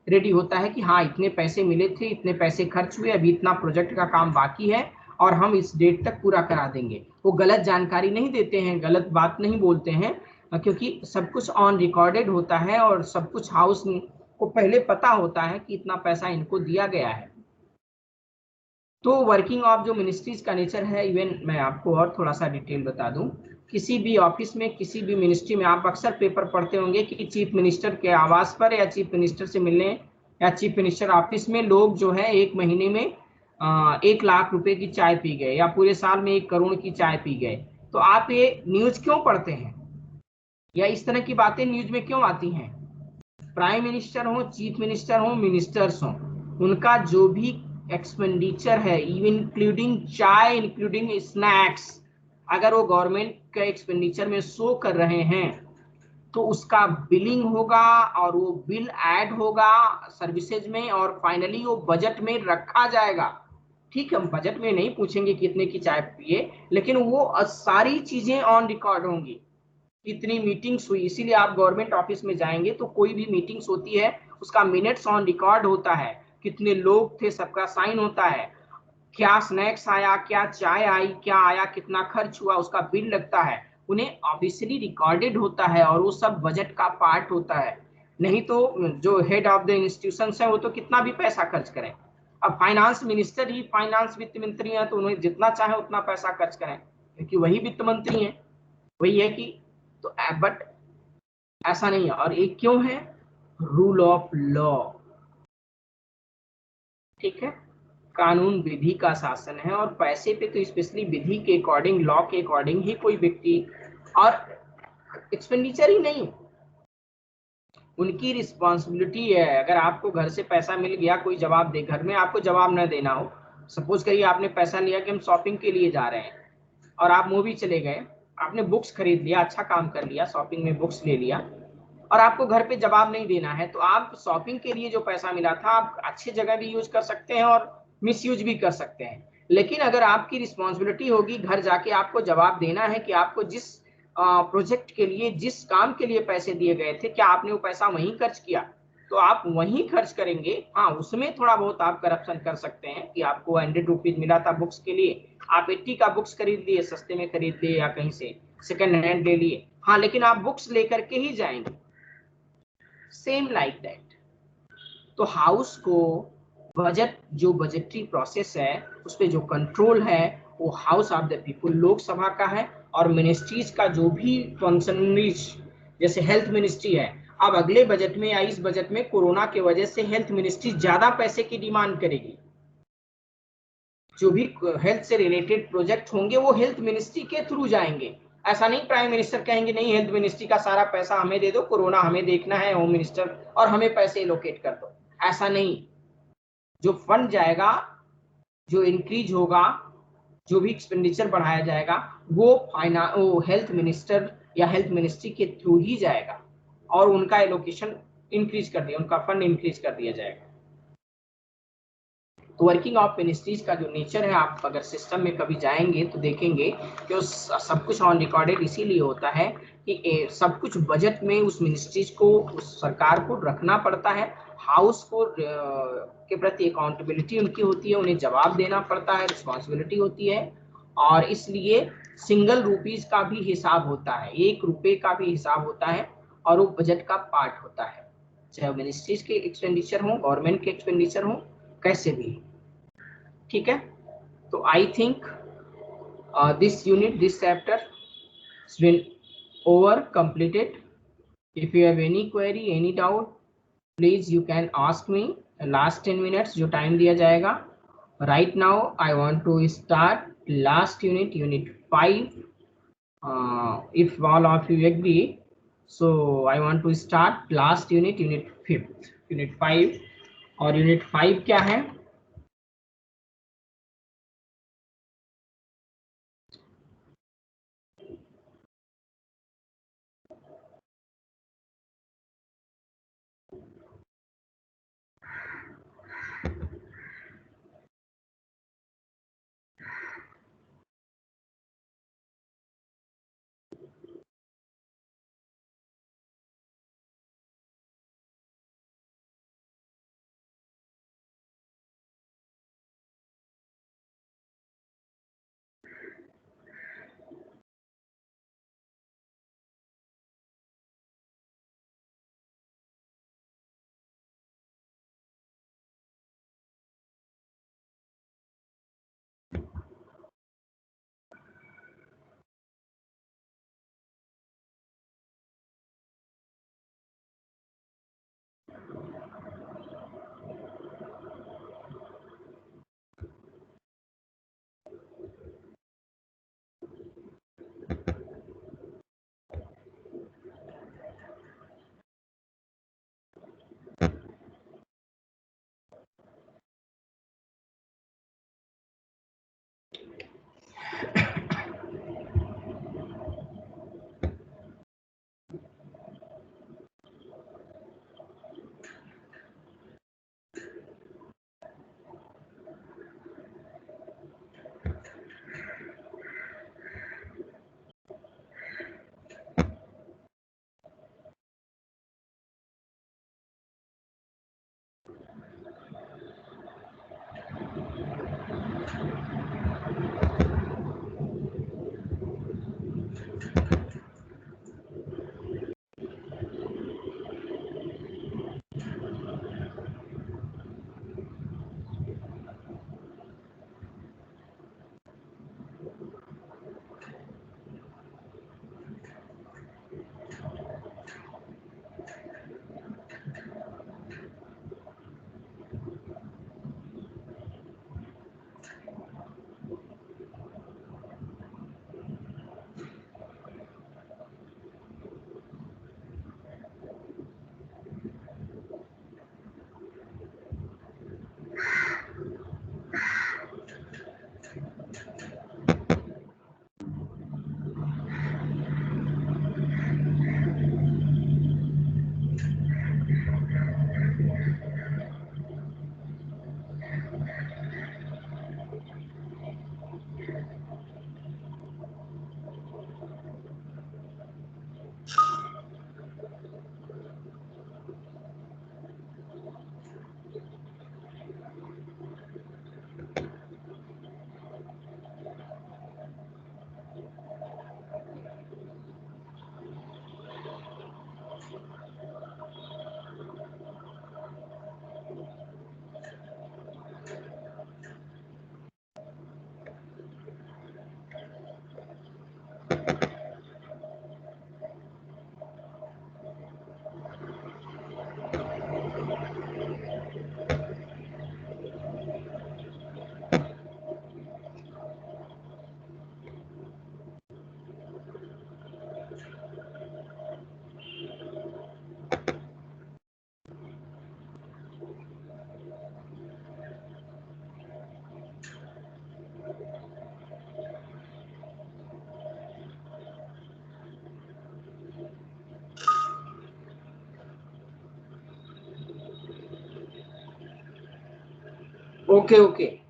रेडी होता है कि हाँ इतने पैसे मिले थे, इतने पैसे खर्च हुए, अभी इतना प्रोजेक्ट का काम बाकी है और हम इस डेट तक पूरा करा देंगे। वो गलत जानकारी नहीं देते हैं, गलत बात नहीं बोलते हैं, क्योंकि सब कुछ ऑन रिकॉर्डेड होता है और सब कुछ हाउस को पहले पता होता है कि इतना पैसा इनको दिया गया है। तो वर्किंग ऑफ जो मिनिस्ट्रीज का नेचर है, इवन मैं आपको और थोड़ा सा डिटेल बता दूं, किसी भी ऑफिस में, किसी भी मिनिस्ट्री में आप अक्सर पेपर पढ़ते होंगे कि चीफ मिनिस्टर के आवास पर या चीफ मिनिस्टर से मिलने या चीफ मिनिस्टर ऑफिस में लोग जो है एक महीने में 1 लाख रुपए की चाय पी गए या पूरे साल में 1 करोड़ की चाय पी गए। तो आप ये न्यूज क्यों पढ़ते हैं या इस तरह की बातें न्यूज में क्यों आती हैं? प्राइम मिनिस्टर हो, चीफ मिनिस्टर हो, मिनिस्टर्स हो, उनका जो भी एक्सपेंडिचर है, इवन इंक्लूडिंग चाय, इंक्लूडिंग स्नैक्स, अगर वो गवर्नमेंट के एक्सपेंडिचर में शो कर रहे हैं तो उसका बिलिंग होगा और वो बिल ऐड होगा सर्विसेज में और फाइनली वो बजट में रखा जाएगा। ठीक है, हम बजट में नहीं पूछेंगे कितने की चाय पिए, लेकिन वो सारी चीजें ऑन रिकॉर्ड होंगी, कितनी मीटिंग्स हुई। इसीलिए आप गवर्नमेंट ऑफिस में जाएंगे तो कोई भी मीटिंग्स होती है उसका मिनट्स ऑन रिकॉर्ड होता है, कितने लोग थे सबका साइन होता है, क्या स्नैक्स आया, क्या चाय आई, क्या आया, कितना खर्च हुआ, उसका बिल लगता है, उन्हें ऑब्वियसली रिकॉर्डेड होता है और वो सब बजट का पार्ट होता है। नहीं तो जो हेड ऑफ द इंस्टीट्यूशन है वो तो कितना भी पैसा खर्च करें। अब फाइनेंस मिनिस्टर ही फाइनेंस वित्त मंत्री है तो उन्हें जितना चाहे उतना पैसा खर्च करें क्योंकि वही वित्त मंत्री है, वही है कि तो बट ऐसा नहीं है। और एक क्यों है? रूल ऑफ लॉ, ठीक है, कानून विधि का शासन है और पैसे पे तो स्पेशली विधि के अकॉर्डिंग, लॉ के अकॉर्डिंग ही कोई व्यक्ति, और एक्सपेंडिचर ही नहीं, उनकी रिस्पॉन्सिबिलिटी है। अगर आपको घर से पैसा मिल गया, कोई जवाब दे, घर में आपको जवाब न देना हो, सपोज करिए आपने पैसा लिया कि हम शॉपिंग के लिए जा रहे हैं और आप मूवी चले गए, आपने बुक्स खरीद लिया, अच्छा काम कर लिया, शॉपिंग में बुक्स ले लिया और आपको घर पे जवाब नहीं देना है, तो आप शॉपिंग के लिए जो पैसा मिला था आप अच्छी जगह भी यूज कर सकते हैं और मिस यूज भी कर सकते हैं। लेकिन अगर आपकी रिस्पॉन्सिबिलिटी होगी घर जाके आपको जवाब देना है कि आपको जिस प्रोजेक्ट के लिए, जिस काम के लिए पैसे दिए गए थे, क्या आपने वो पैसा वहीं खर्च किया, तो आप वहीं खर्च करेंगे। हाँ, उसमें थोड़ा बहुत आप करप्शन कर सकते हैं कि आपको 100 रुपीज मिला था बुक्स के लिए, आप 80 का बुक्स खरीद लिए, सस्ते में खरीद लिए या कहीं से सेकंड हैंड ले लिए, हाँ, लेकिन आप बुक्स लेकर के ही जाएंगे। सेम लाइक दैट, तो हाउस को बजट, जो बजटरी प्रोसेस है उस पर जो कंट्रोल है वो house of the people, Lok Sabha का है। और मिनिस्ट्रीज का जो भी फंक्शनरीज, जैसे हेल्थ मिनिस्ट्री है, अब अगले बजट में या इस बजट में कोरोना के वजह से हेल्थ मिनिस्ट्री ज्यादा पैसे की डिमांड करेगी। जो भी हेल्थ से रिलेटेड प्रोजेक्ट होंगे वो हेल्थ मिनिस्ट्री के थ्रू जाएंगे। ऐसा नहीं प्राइम मिनिस्टर कहेंगे नहीं हेल्थ मिनिस्ट्री का सारा पैसा हमें दे दो, कोरोना हमें देखना है होम मिनिस्टर, और हमें पैसे एलोकेट कर दो, ऐसा नहीं। जो फंड जाएगा, जो इंक्रीज होगा, जो भी एक्सपेंडिचर बढ़ाया जाएगा वो हेल्थ मिनिस्टर या हेल्थ मिनिस्ट्री के थ्रू ही जाएगा और उनका एलोकेशन इंक्रीज कर दिया, उनका फंड इंक्रीज कर दिया जाएगा। तो वर्किंग ऑफ मिनिस्ट्रीज का जो नेचर है, आप अगर सिस्टम में कभी जाएंगे तो देखेंगे कि सब कुछ ऑन रिकॉर्डेड इसीलिए होता है कि सब कुछ बजट में उस मिनिस्ट्रीज को, उस सरकार को रखना पड़ता है। हाउस को के प्रति अकाउंटेबिलिटी उनकी होती है, उन्हें जवाब देना पड़ता है, रिस्पॉन्सिबिलिटी होती है। और इसलिए सिंगल रुपीज का भी हिसाब होता है, 1 रुपए का भी हिसाब होता है और वो बजट का पार्ट होता है, चाहे मिनिस्ट्रीज के एक्सपेंडिचर हो, गवर्नमेंट के एक्सपेंडिचर हो, कैसे भी। ठीक है, तो I think this unit, this chapter has been over completed. If you have any query, any doubt, please you can ask me. Last 10 minutes जो time दिया जाएगा. Right now I want to start last unit, unit 5. If all of you agree, so I want to start last unit, unit 5th, unit 5. और unit 5 क्या है? Okay, okay.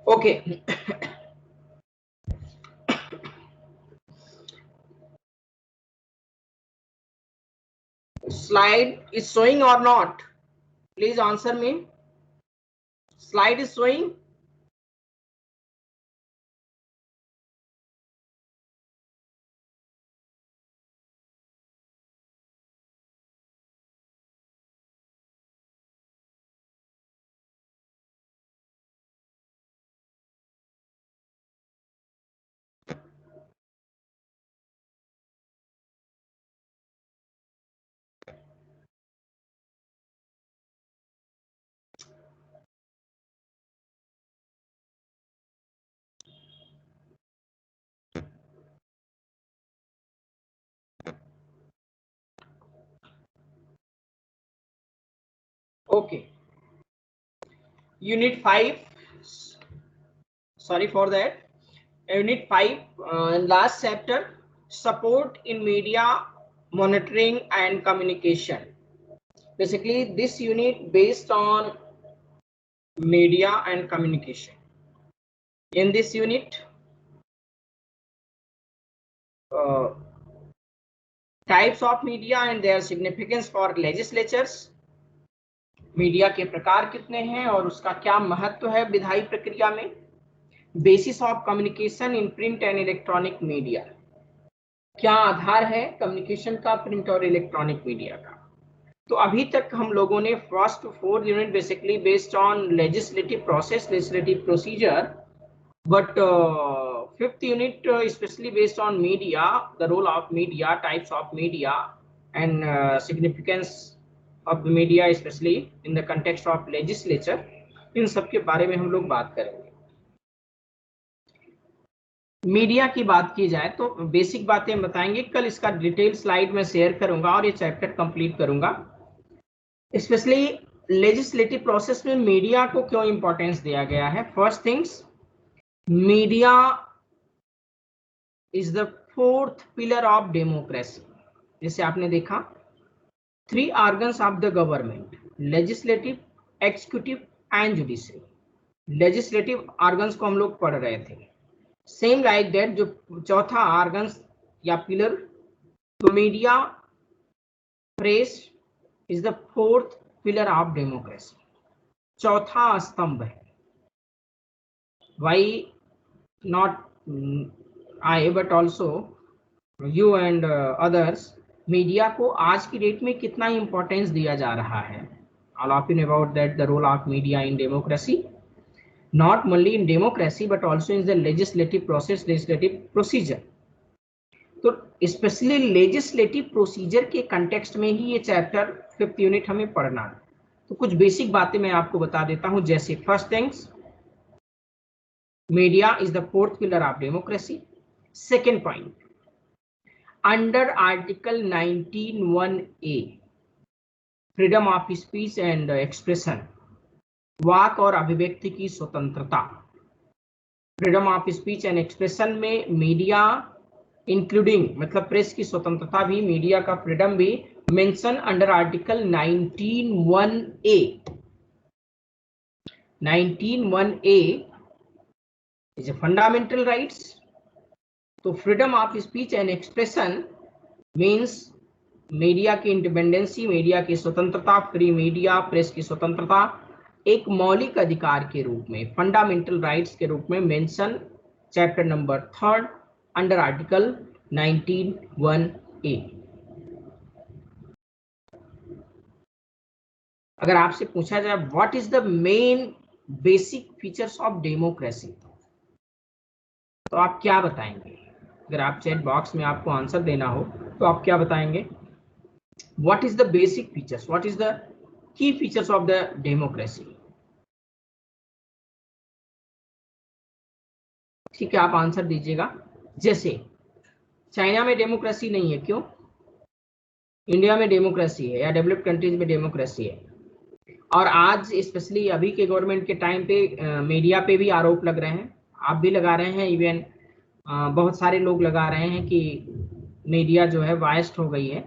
Okay. Slide is showing or not? Please answer me. Slide is showing? Unit 5, sorry for that. Unit 5, last chapter, support in media monitoring and communication. Basically, this unit based on media and communication. In this unit, types of media and their significance for legislatures. Media के प्रकार कितने हैं और उसका क्या महत्व है विधायी प्रक्रिया में. Basis of communication in print and electronic media, क्या आधार है कम्युनिकेशन का प्रिंट और इलेक्ट्रॉनिक मीडिया का. तो अभी तक हम लोगों ने first 4 unit basically based on legislative process, legislative procedure, but fifth unit specially based on media, the role of media, types of media and significance of the media specially in the context of legislature, इन सब के बारे में हम लोग बात करेंगे. Media की बात की जाए तो बेसिक बातें बताएंगे. कल इसका डिटेल स्लाइड में शेयर करूंगा और ये चैप्टर कंप्लीट करूंगा. स्पेशली लेजिस्लेटिव प्रोसेस में मीडिया को क्यों इंपॉर्टेंस दिया गया है. First things, media is the fourth pillar of democracy. जैसे आपने देखा 3 organs of the government, legislative, executive and judiciary. Legislative organs को हम लोग पढ़ रहे थे. सेम लाइक दैट जो चौथा ऑर्गन्स या पिलर, तो media, press is the fourth pillar of democracy, चौथा स्तंभ है. Why not I but also you and others, media को आज की डेट में कितना इंपॉर्टेंस दिया जा रहा है. All of you know about that the role of media in democracy, not only in democracy but also in the legislative process, legislative procedure. तो स्पेशली लेजिस्लेटिव प्रोसीजर के कंटेक्स्ट में ही ये चैप्टर 5th यूनिट हमें पढ़ना है. तो कुछ basic बातें मैं आपको बता देता हूं. जैसे first things, media is the fourth pillar of democracy. Second point, under article 19(1)A, freedom of speech and expression, वाक और अभिव्यक्ति की स्वतंत्रता. Freedom of speech and expression में मीडिया इंक्लूडिंग मतलब प्रेस की स्वतंत्रता भी, मीडिया का फ्रीडम भी mention under article 19(1)A. 19(1)A is a fundamental rights. तो freedom of speech and expression means media की इंडिपेंडेंसी, मीडिया की स्वतंत्रता, फ्री मीडिया, प्रेस की स्वतंत्रता एक मौलिक अधिकार के रूप में, फंडामेंटल राइट्स के रूप में mention chapter number 3 under article 19(1)A. अगर आपसे पूछा जाए what is the main basic features of democracy, तो आप क्या बताएंगे. अगर आप चैट बॉक्स में आपको आंसर देना हो तो आप क्या बताएंगे. What is the basic features, what is the key features of the democracy. ठीक है, आप आंसर दीजिएगा. जैसे चाइना में डेमोक्रेसी नहीं है, क्यों. इंडिया में डेमोक्रेसी है या डेवलप्ड कंट्रीज में डेमोक्रेसी है. और आज स्पेशली अभी के गवर्नमेंट के टाइम पे मीडिया पे भी आरोप लग रहे हैं, आप भी लगा रहे हैं, इवन बहुत सारे लोग लगा रहे हैं कि मीडिया जो है बायस्ड हो गई है.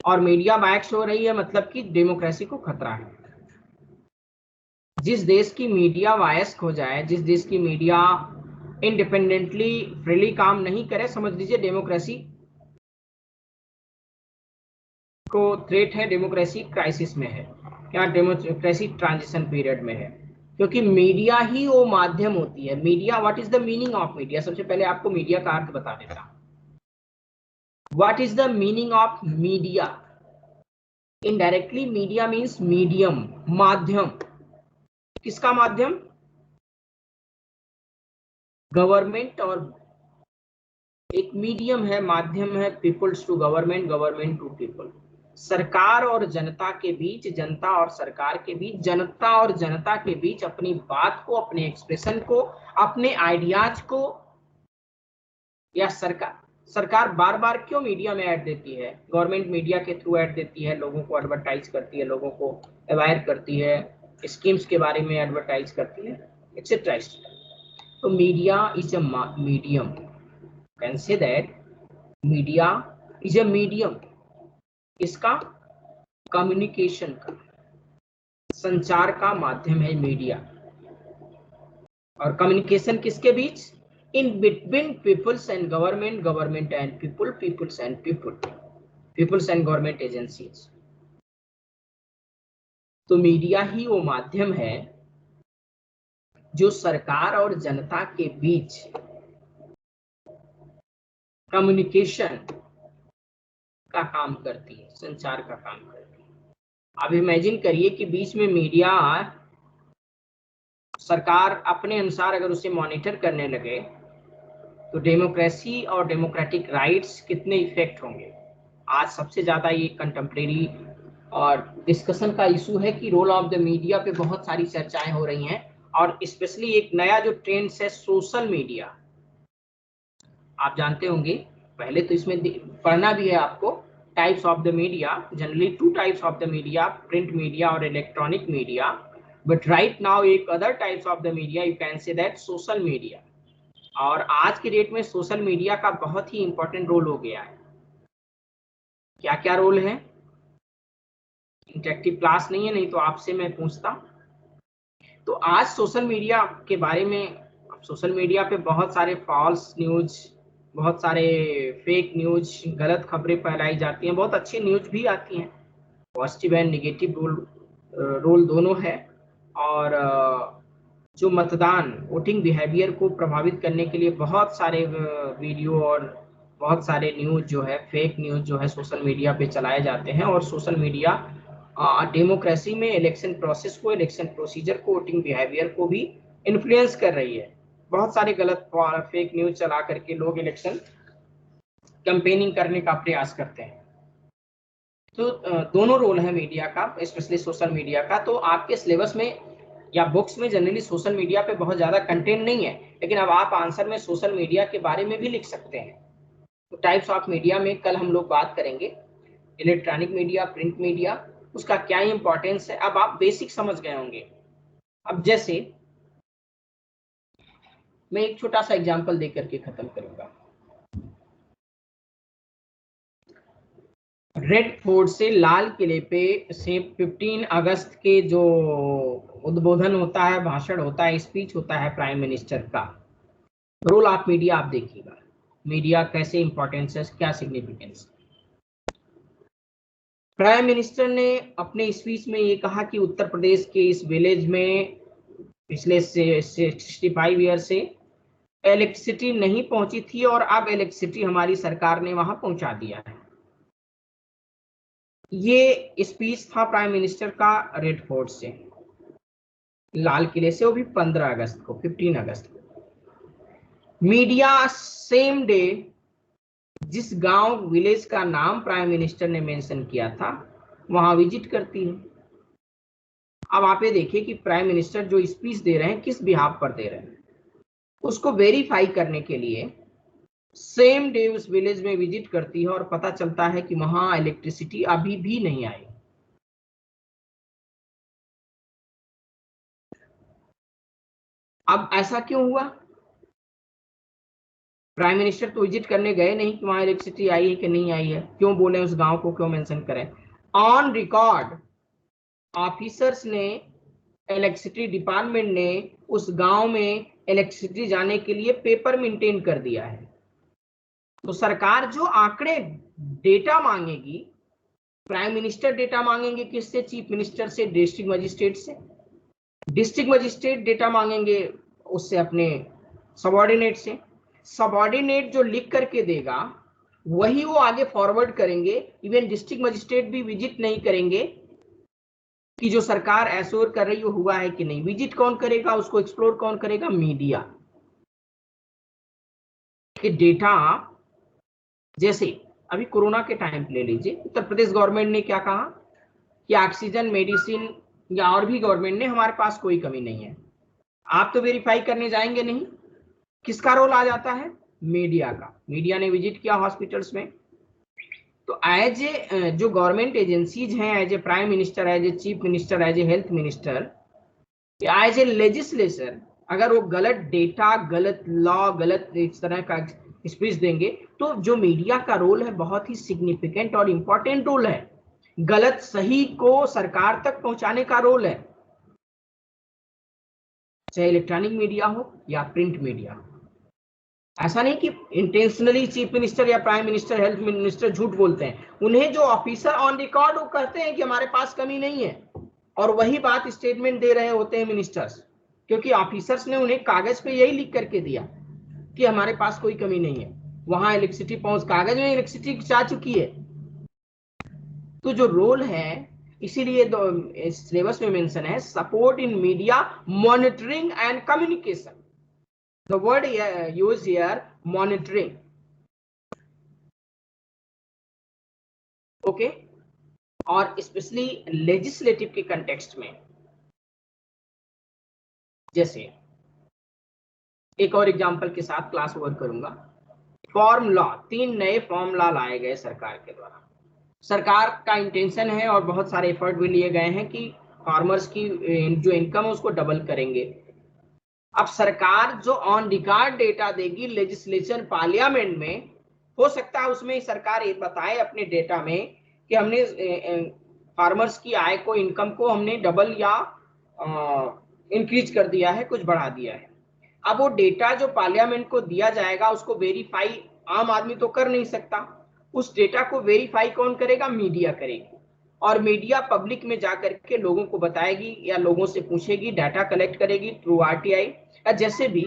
और मीडिया बायस्ड हो रही है मतलब कि डेमोक्रेसी को खतरा है. जिस देश की मीडिया बायस्ड हो जाए, जिस देश की मीडिया इंडिपेंडेंटली फ्रीली काम नहीं करे, समझ लीजिए डेमोक्रेसी को थ्रेट है, डेमोक्रेसी क्राइसिस में है या डेमोक्रेसी ट्रांजिशन पीरियड में है. क्योंकि मीडिया ही वो माध्यम होती है. Media, what is the meaning of media. सबसे पहले आपको मीडिया का अर्थ बता देता हूं. What is the meaning of media. Indirectly media means medium, माध्यम. किसका माध्यम. गवर्नमेंट, और एक मीडियम है, माध्यम है peoples to government, government to people. सरकार और जनता के बीच, जनता और सरकार के बीच, जनता और जनता के बीच अपनी बात को, अपने एक्सप्रेशन को, अपने आइडियाज को, या सरकार बार बार क्यों मीडिया में ऐड देती है. गवर्नमेंट मीडिया के थ्रू ऐड देती है, लोगों को एडवर्टाइज करती है, लोगों को अवेयर करती है, स्कीम्स के बारे में एडवर्टाइज करती है, एक्सेट्रा। तो media is a medium, can say that media is a medium, इसका कम्युनिकेशन का, संचार का माध्यम है मीडिया। और कम्युनिकेशन किसके बीच? In between peoples and government, government and people, peoples and people, peoples and government agencies. तो मीडिया ही वो माध्यम है जो सरकार और जनता के बीच कम्युनिकेशन का काम करती है, संचार का काम करती है। अब इमेजिन करिए कि बीच में मीडिया, सरकार अपने अनुसार अगर उसे मॉनिटर करने लगे तो डेमोक्रेसी और डेमोक्रेटिक राइट्स कितने इफेक्ट होंगे। आज सबसे ज्यादा ये कंटेम्प्रेरी और डिस्कशन का इशू है कि रोल ऑफ द मीडिया पे बहुत सारी चर्चाएं हो रही हैं, और स्पेशली एक नया जो ट्रेंड है सोशल मीडिया। आप जानते होंगे, पहले तो इसमें पढ़ना भी है आपको, types of the media, generally 2 types of the media, print media और electronic media, but right now एक other types of the media, you can say that social media. और आज की डेट में सोशल मीडिया का बहुत ही इंपॉर्टेंट रोल हो गया है। क्या क्या रोल है? इंटरेक्टिव क्लास नहीं है, नहीं तो आपसे मैं पूछता। तो आज सोशल मीडिया के बारे में, सोशल मीडिया पे बहुत सारे फॉल्स न्यूज, बहुत सारे फेक न्यूज, गलत खबरें फैलाई जाती हैं, बहुत अच्छी न्यूज भी आती हैं, पॉजिटिव एंड निगेटिव रोल दोनों है। और जो मतदान, वोटिंग बिहेवियर को प्रभावित करने के लिए बहुत सारे वीडियो और बहुत सारे न्यूज जो है, फेक न्यूज जो है सोशल मीडिया पे चलाए जाते हैं। और सोशल मीडिया डेमोक्रेसी में इलेक्शन प्रोसेस को, इलेक्शन प्रोसीजर को, वोटिंग बिहेवियर को भी इन्फ्लुएंस कर रही है। बहुत सारे गलत फेक न्यूज चला करके लोग इलेक्शन कैंपेनिंग करने का प्रयास करते हैं। तो दोनों रोल है मीडिया का, स्पेशली सोशल मीडिया का। तो आपके सिलेबस में या बुक्स में जनरली सोशल मीडिया पे बहुत ज्यादा कंटेंट नहीं है, लेकिन अब आप आंसर में सोशल मीडिया के बारे में भी लिख सकते हैं। तो टाइप्स ऑफ मीडिया में कल हम लोग बात करेंगे, इलेक्ट्रॉनिक मीडिया, प्रिंट मीडिया, उसका क्या इंपॉर्टेंस है। अब आप बेसिक समझ गए होंगे। अब जैसे मैं एक छोटा सा एग्जांपल दे करके खत्म करूंगा। रेड फोर्ट से लाल किले पे से 15 अगस्त के जो उद्बोधन होता है, भाषण होता है, स्पीच होता है प्राइम मिनिस्टर का, रोल ऑफ मीडिया आप देखिएगा, मीडिया कैसे इंपॉर्टेंस है, क्या सिग्निफिकेंस। प्राइम मिनिस्टर ने अपने स्पीच में ये कहा कि उत्तर प्रदेश के इस विलेज में पिछले 65 ईयर से इलेक्ट्रिसिटी नहीं पहुंची थी, और अब इलेक्ट्रिसिटी हमारी सरकार ने वहां पहुंचा दिया है। ये स्पीच था प्राइम मिनिस्टर का रेड फोर्ट से, लाल किले से, वो भी 15 अगस्त को, 15 अगस्त को। मीडिया सेम डे जिस गांव, विलेज का नाम प्राइम मिनिस्टर ने मेंशन किया था, वहां विजिट करती है। अब आप ये देखिए कि प्राइम मिनिस्टर जो स्पीच दे रहे हैं किस बिहाफ पर दे रहे हैं, उसको वेरीफाई करने के लिए सेम डे उस विलेज में विजिट करती है, और पता चलता है कि वहां इलेक्ट्रिसिटी अभी भी नहीं आई। अब ऐसा क्यों हुआ? प्राइम मिनिस्टर तो विजिट करने गए नहीं कि वहां इलेक्ट्रिसिटी आई है कि नहीं आई है, क्यों बोले उस गांव को, क्यों मेंशन करें? ऑन रिकॉर्ड ऑफिसर्स ने, इलेक्ट्रिसिटी डिपार्टमेंट ने उस गांव में इलेक्ट्रिसिटी जाने के लिए पेपर मेंटेन कर दिया है। तो सरकार जो आंकड़े, डेटा मांगेगी, प्राइम मिनिस्टर डेटा मांगेंगे किससे? चीफ मिनिस्टर से, डिस्ट्रिक्ट मजिस्ट्रेट से। डिस्ट्रिक्ट मजिस्ट्रेट डेटा मांगेंगे उससे, अपने सबॉर्डिनेट से। सबॉर्डिनेट जो लिख करके देगा वही वो आगे फॉरवर्ड करेंगे। इवन डिस्ट्रिक्ट मजिस्ट्रेट भी विजिट नहीं करेंगे कि जो सरकार एश्योर कर रही है वो हुआ है कि नहीं। विजिट कौन करेगा, उसको एक्सप्लोर कौन करेगा? मीडिया के डेटा। जैसे अभी कोरोना के टाइम ले लीजिए, उत्तर प्रदेश गवर्नमेंट ने क्या कहा कि ऑक्सीजन, मेडिसिन या और भी गवर्नमेंट ने, हमारे पास कोई कमी नहीं है। आप तो वेरीफाई करने जाएंगे नहीं, किसका रोल आ जाता है? मीडिया का। मीडिया ने विजिट किया हॉस्पिटल्स में। तो एज ए जो गवर्नमेंट एजेंसीज हैं, as a prime minister, as a chief minister, as a health minister, as a legislature अगर वो गलत डेटा, गलत लॉ, गलत इस तरह का स्पीच देंगे, तो जो मीडिया का रोल है बहुत ही सिग्निफिकेंट और इंपॉर्टेंट रोल है। गलत सही को सरकार तक पहुंचाने का रोल है, चाहे इलेक्ट्रॉनिक मीडिया हो या प्रिंट मीडिया हो। ऐसा नहीं कि इंटेंशनली चीफ मिनिस्टर या प्राइम मिनिस्टर, हेल्थ मिनिस्टर झूठ बोलते हैं। उन्हें जो ऑफिसर ऑन रिकॉर्ड वो कहते हैं कि हमारे पास कमी नहीं है, और वही बात स्टेटमेंट दे रहे होते हैं मिनिस्टर्स, क्योंकि ऑफिसर्स ने उन्हें कागज पे यही लिख करके दिया कि हमारे पास कोई कमी नहीं है। वहां इलेक्ट्रिसिटी पहुंच, कागज में इलेक्ट्रिसिटी जा चुकी है। तो जो रोल है, इसीलिए सिलेबस में मेंशन है support in media monitoring and communication. The word use here monitoring, okay. और स्पेशली लेजिस्लेटिव के कंटेक्स्ट में, जैसे एक और एग्जांपल के साथ क्लास ओवर करूंगा। फॉर्म लॉ, 3 नए फॉर्म लॉ लाए गए सरकार के द्वारा। सरकार का इंटेंशन है और बहुत सारे एफर्ट भी लिए गए हैं कि फार्मर्स की जो इनकम है उसको डबल करेंगे। अब सरकार जो ऑन रिकॉर्ड डेटा देगी लेजिस्लेचर पार्लियामेंट में, हो सकता है उसमें सरकार ये बताए अपने डेटा में कि हमने फार्मर्स की आय को, इनकम को हमने डबल या इंक्रीज कर दिया है, कुछ बढ़ा दिया है। अब वो डेटा जो पार्लियामेंट को दिया जाएगा उसको वेरीफाई आम आदमी तो कर नहीं सकता। उस डेटा को वेरीफाई कौन करेगा? मीडिया करेगी। और मीडिया पब्लिक में जाकर के लोगों को बताएगी या लोगों से पूछेगी, डाटा कलेक्ट करेगी थ्रू आरटीआई या जैसे भी,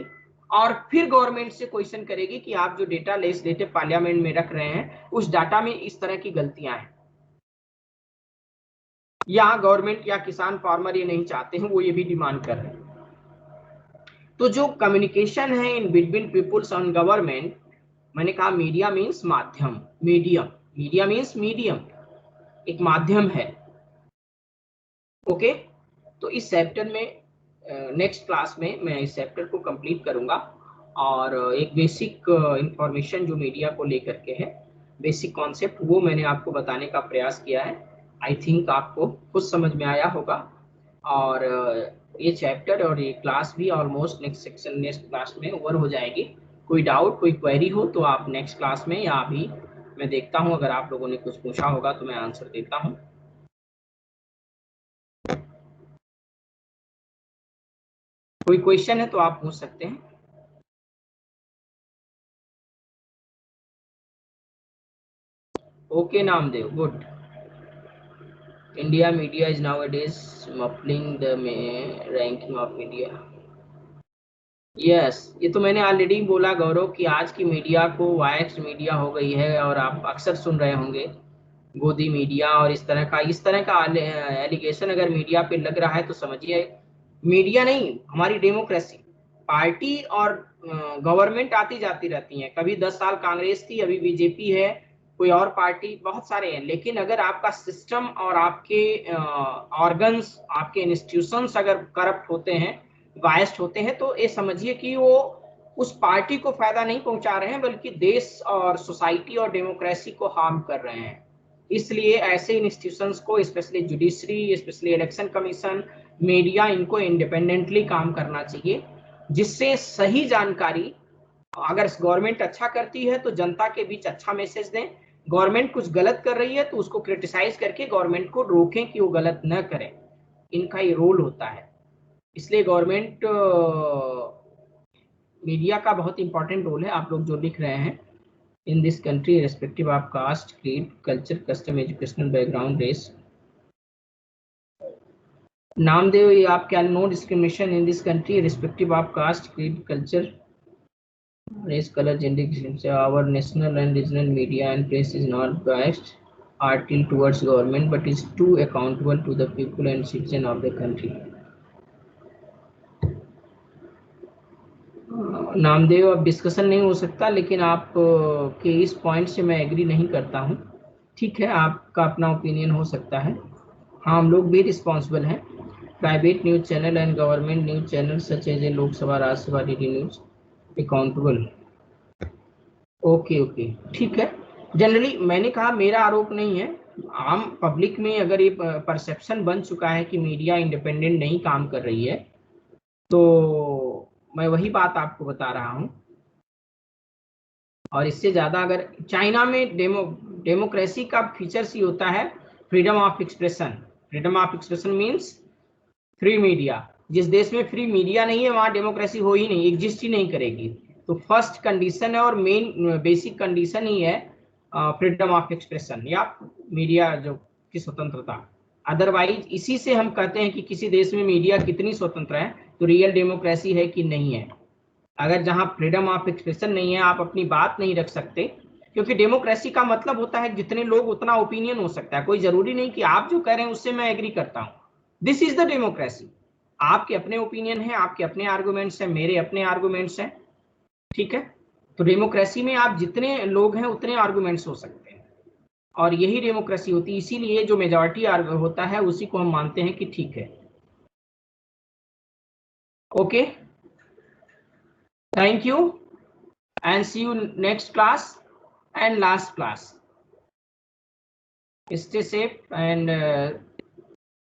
और फिर गवर्नमेंट से क्वेश्चन करेगी कि आप जो डेटा लेजिस्लेटिव पार्लियामेंट में रख रहे हैं उस डाटा में इस तरह की गलतियां हैं। यहाँ गवर्नमेंट या किसान फार्मर ये नहीं चाहते हैं, वो ये भी डिमांड कर रहे हैं। तो जो कम्युनिकेशन है in between peoples and government, मैंने कहा मीडिया मीन्स माध्यम, मीडियम, मीडिया मीन्स मीडियम, एक माध्यम है, ओके। तो इस चैप्टर में नेक्स्ट क्लास में मैं इस चैप्टर को कंप्लीट करूंगा और एक बेसिक इंफॉर्मेशन जो मीडिया को लेकर के है, बेसिक कॉन्सेप्ट, वो मैंने आपको बताने का प्रयास किया है। आई थिंक आपको कुछ समझ में आया होगा। और ये चैप्टर और ये क्लास भी almost next section, next class में ओवर हो जाएगी। कोई डाउट, कोई क्वेरी हो तो आप नेक्स्ट क्लास में, या अभी मैं देखता हूँ अगर आप लोगों ने कुछ पूछा होगा तो मैं आंसर देता हूँ। कोई क्वेश्चन है तो आप पूछ सकते हैं। Okay Namdev, good. India media is nowadays muffling the ranking of India. Yes, ये तो मैंने ऑलरेडी बोला गौरव कि आज की मीडिया को वायक्स मीडिया हो गई है, और आप अक्सर सुन रहे होंगे गोदी मीडिया और इस तरह का एलिगेशन अगर मीडिया पे लग रहा है तो समझिए मीडिया नहीं, हमारी डेमोक्रेसी, पार्टी और गवर्नमेंट आती जाती रहती है। कभी 10 साल कांग्रेस थी, अभी बीजेपी है, कोई और पार्टी, बहुत सारे हैं। लेकिन अगर आपका सिस्टम और आपके ऑर्गन्स, आपके इंस्टीट्यूशंस अगर करप्ट होते हैं, बायस्ड होते हैं, तो ये समझिए कि वो उस पार्टी को फायदा नहीं पहुंचा रहे हैं, बल्कि देश और सोसाइटी और डेमोक्रेसी को हार्म कर रहे हैं। इसलिए ऐसे इंस्टीट्यूशंस को, specially judiciary, specially election commission, media, इनको इंडिपेंडेंटली काम करना चाहिए, जिससे सही जानकारी, अगर गवर्नमेंट अच्छा करती है तो जनता के बीच अच्छा मैसेज दें, गवर्नमेंट कुछ गलत कर रही है तो उसको क्रिटिसाइज करके गवर्नमेंट को रोकें कि वो गलत न करे। इनका ये रोल होता है। इसलिए गवर्नमेंट, मीडिया का बहुत इंपॉर्टेंट रोल है। आप लोग जो लिख रहे हैं, in this country irrespective of caste, creed, culture, custom, educational background, race. Namdev, ये आप क्या, no discrimination in this country irrespective of caste, creed, culture, race, color, gender. Our national and regional media and press is not biased or tilt towards government, but is too accountable to the people and citizen of the country. Namdev, अब discussion नहीं हो सकता, लेकिन आप के इस point से मैं एग्री नहीं करता हूँ। ठीक है, आपका अपना ओपिनियन हो सकता है। हाँ, हम लोग भी रिस्पॉन्सिबल हैं। Private news channel and government news channel such as a Lok Sabha, Rajya Sabha, DD news accountable. Okay okay, ठीक है। जनरली मैंने कहा मेरा आरोप नहीं है, आम पब्लिक में अगर ये परसेप्शन बन चुका है कि मीडिया इंडिपेंडेंट नहीं काम कर रही है, तो मैं वही बात आपको बता रहा हूं। और इससे ज्यादा अगर चाइना में डेमोक्रेसी का फीचर्स ही होता है freedom of expression. Freedom of expression means free media. जिस देश में फ्री मीडिया नहीं है वहां डेमोक्रेसी हो ही नहीं, एग्जिस्ट ही नहीं करेगी। तो फर्स्ट कंडीशन है और मेन बेसिक कंडीशन ही है फ्रीडम ऑफ एक्सप्रेशन या मीडिया जो की स्वतंत्रता। अदरवाइज इसी से हम कहते हैं कि किसी देश में मीडिया कितनी स्वतंत्र है, तो रियल डेमोक्रेसी है कि नहीं है। अगर जहां फ्रीडम ऑफ एक्सप्रेशन नहीं है, आप अपनी बात नहीं रख सकते, क्योंकि डेमोक्रेसी का मतलब होता है जितने लोग उतना ओपिनियन हो सकता है। कोई जरूरी नहीं कि आप जो कह रहे हैं उससे मैं एग्री करता हूं। This is the democracy. आपके अपने ओपिनियन है, आपके अपने आर्गुमेंट्स हैं, मेरे अपने आर्गुमेंट्स हैं, ठीक है। तो डेमोक्रेसी में आप जितने लोग हैं उतने आर्गुमेंट्स हो सकते हैं, और यही डेमोक्रेसी होती है। इसीलिए जो मेजॉरिटी होता है उसी को हम मानते हैं कि ठीक है। Okay, thank you and see you next class and last class. Stay safe and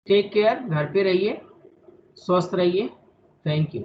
take care. घर पे रहिए, स्वस्थ रहिए। Thank you.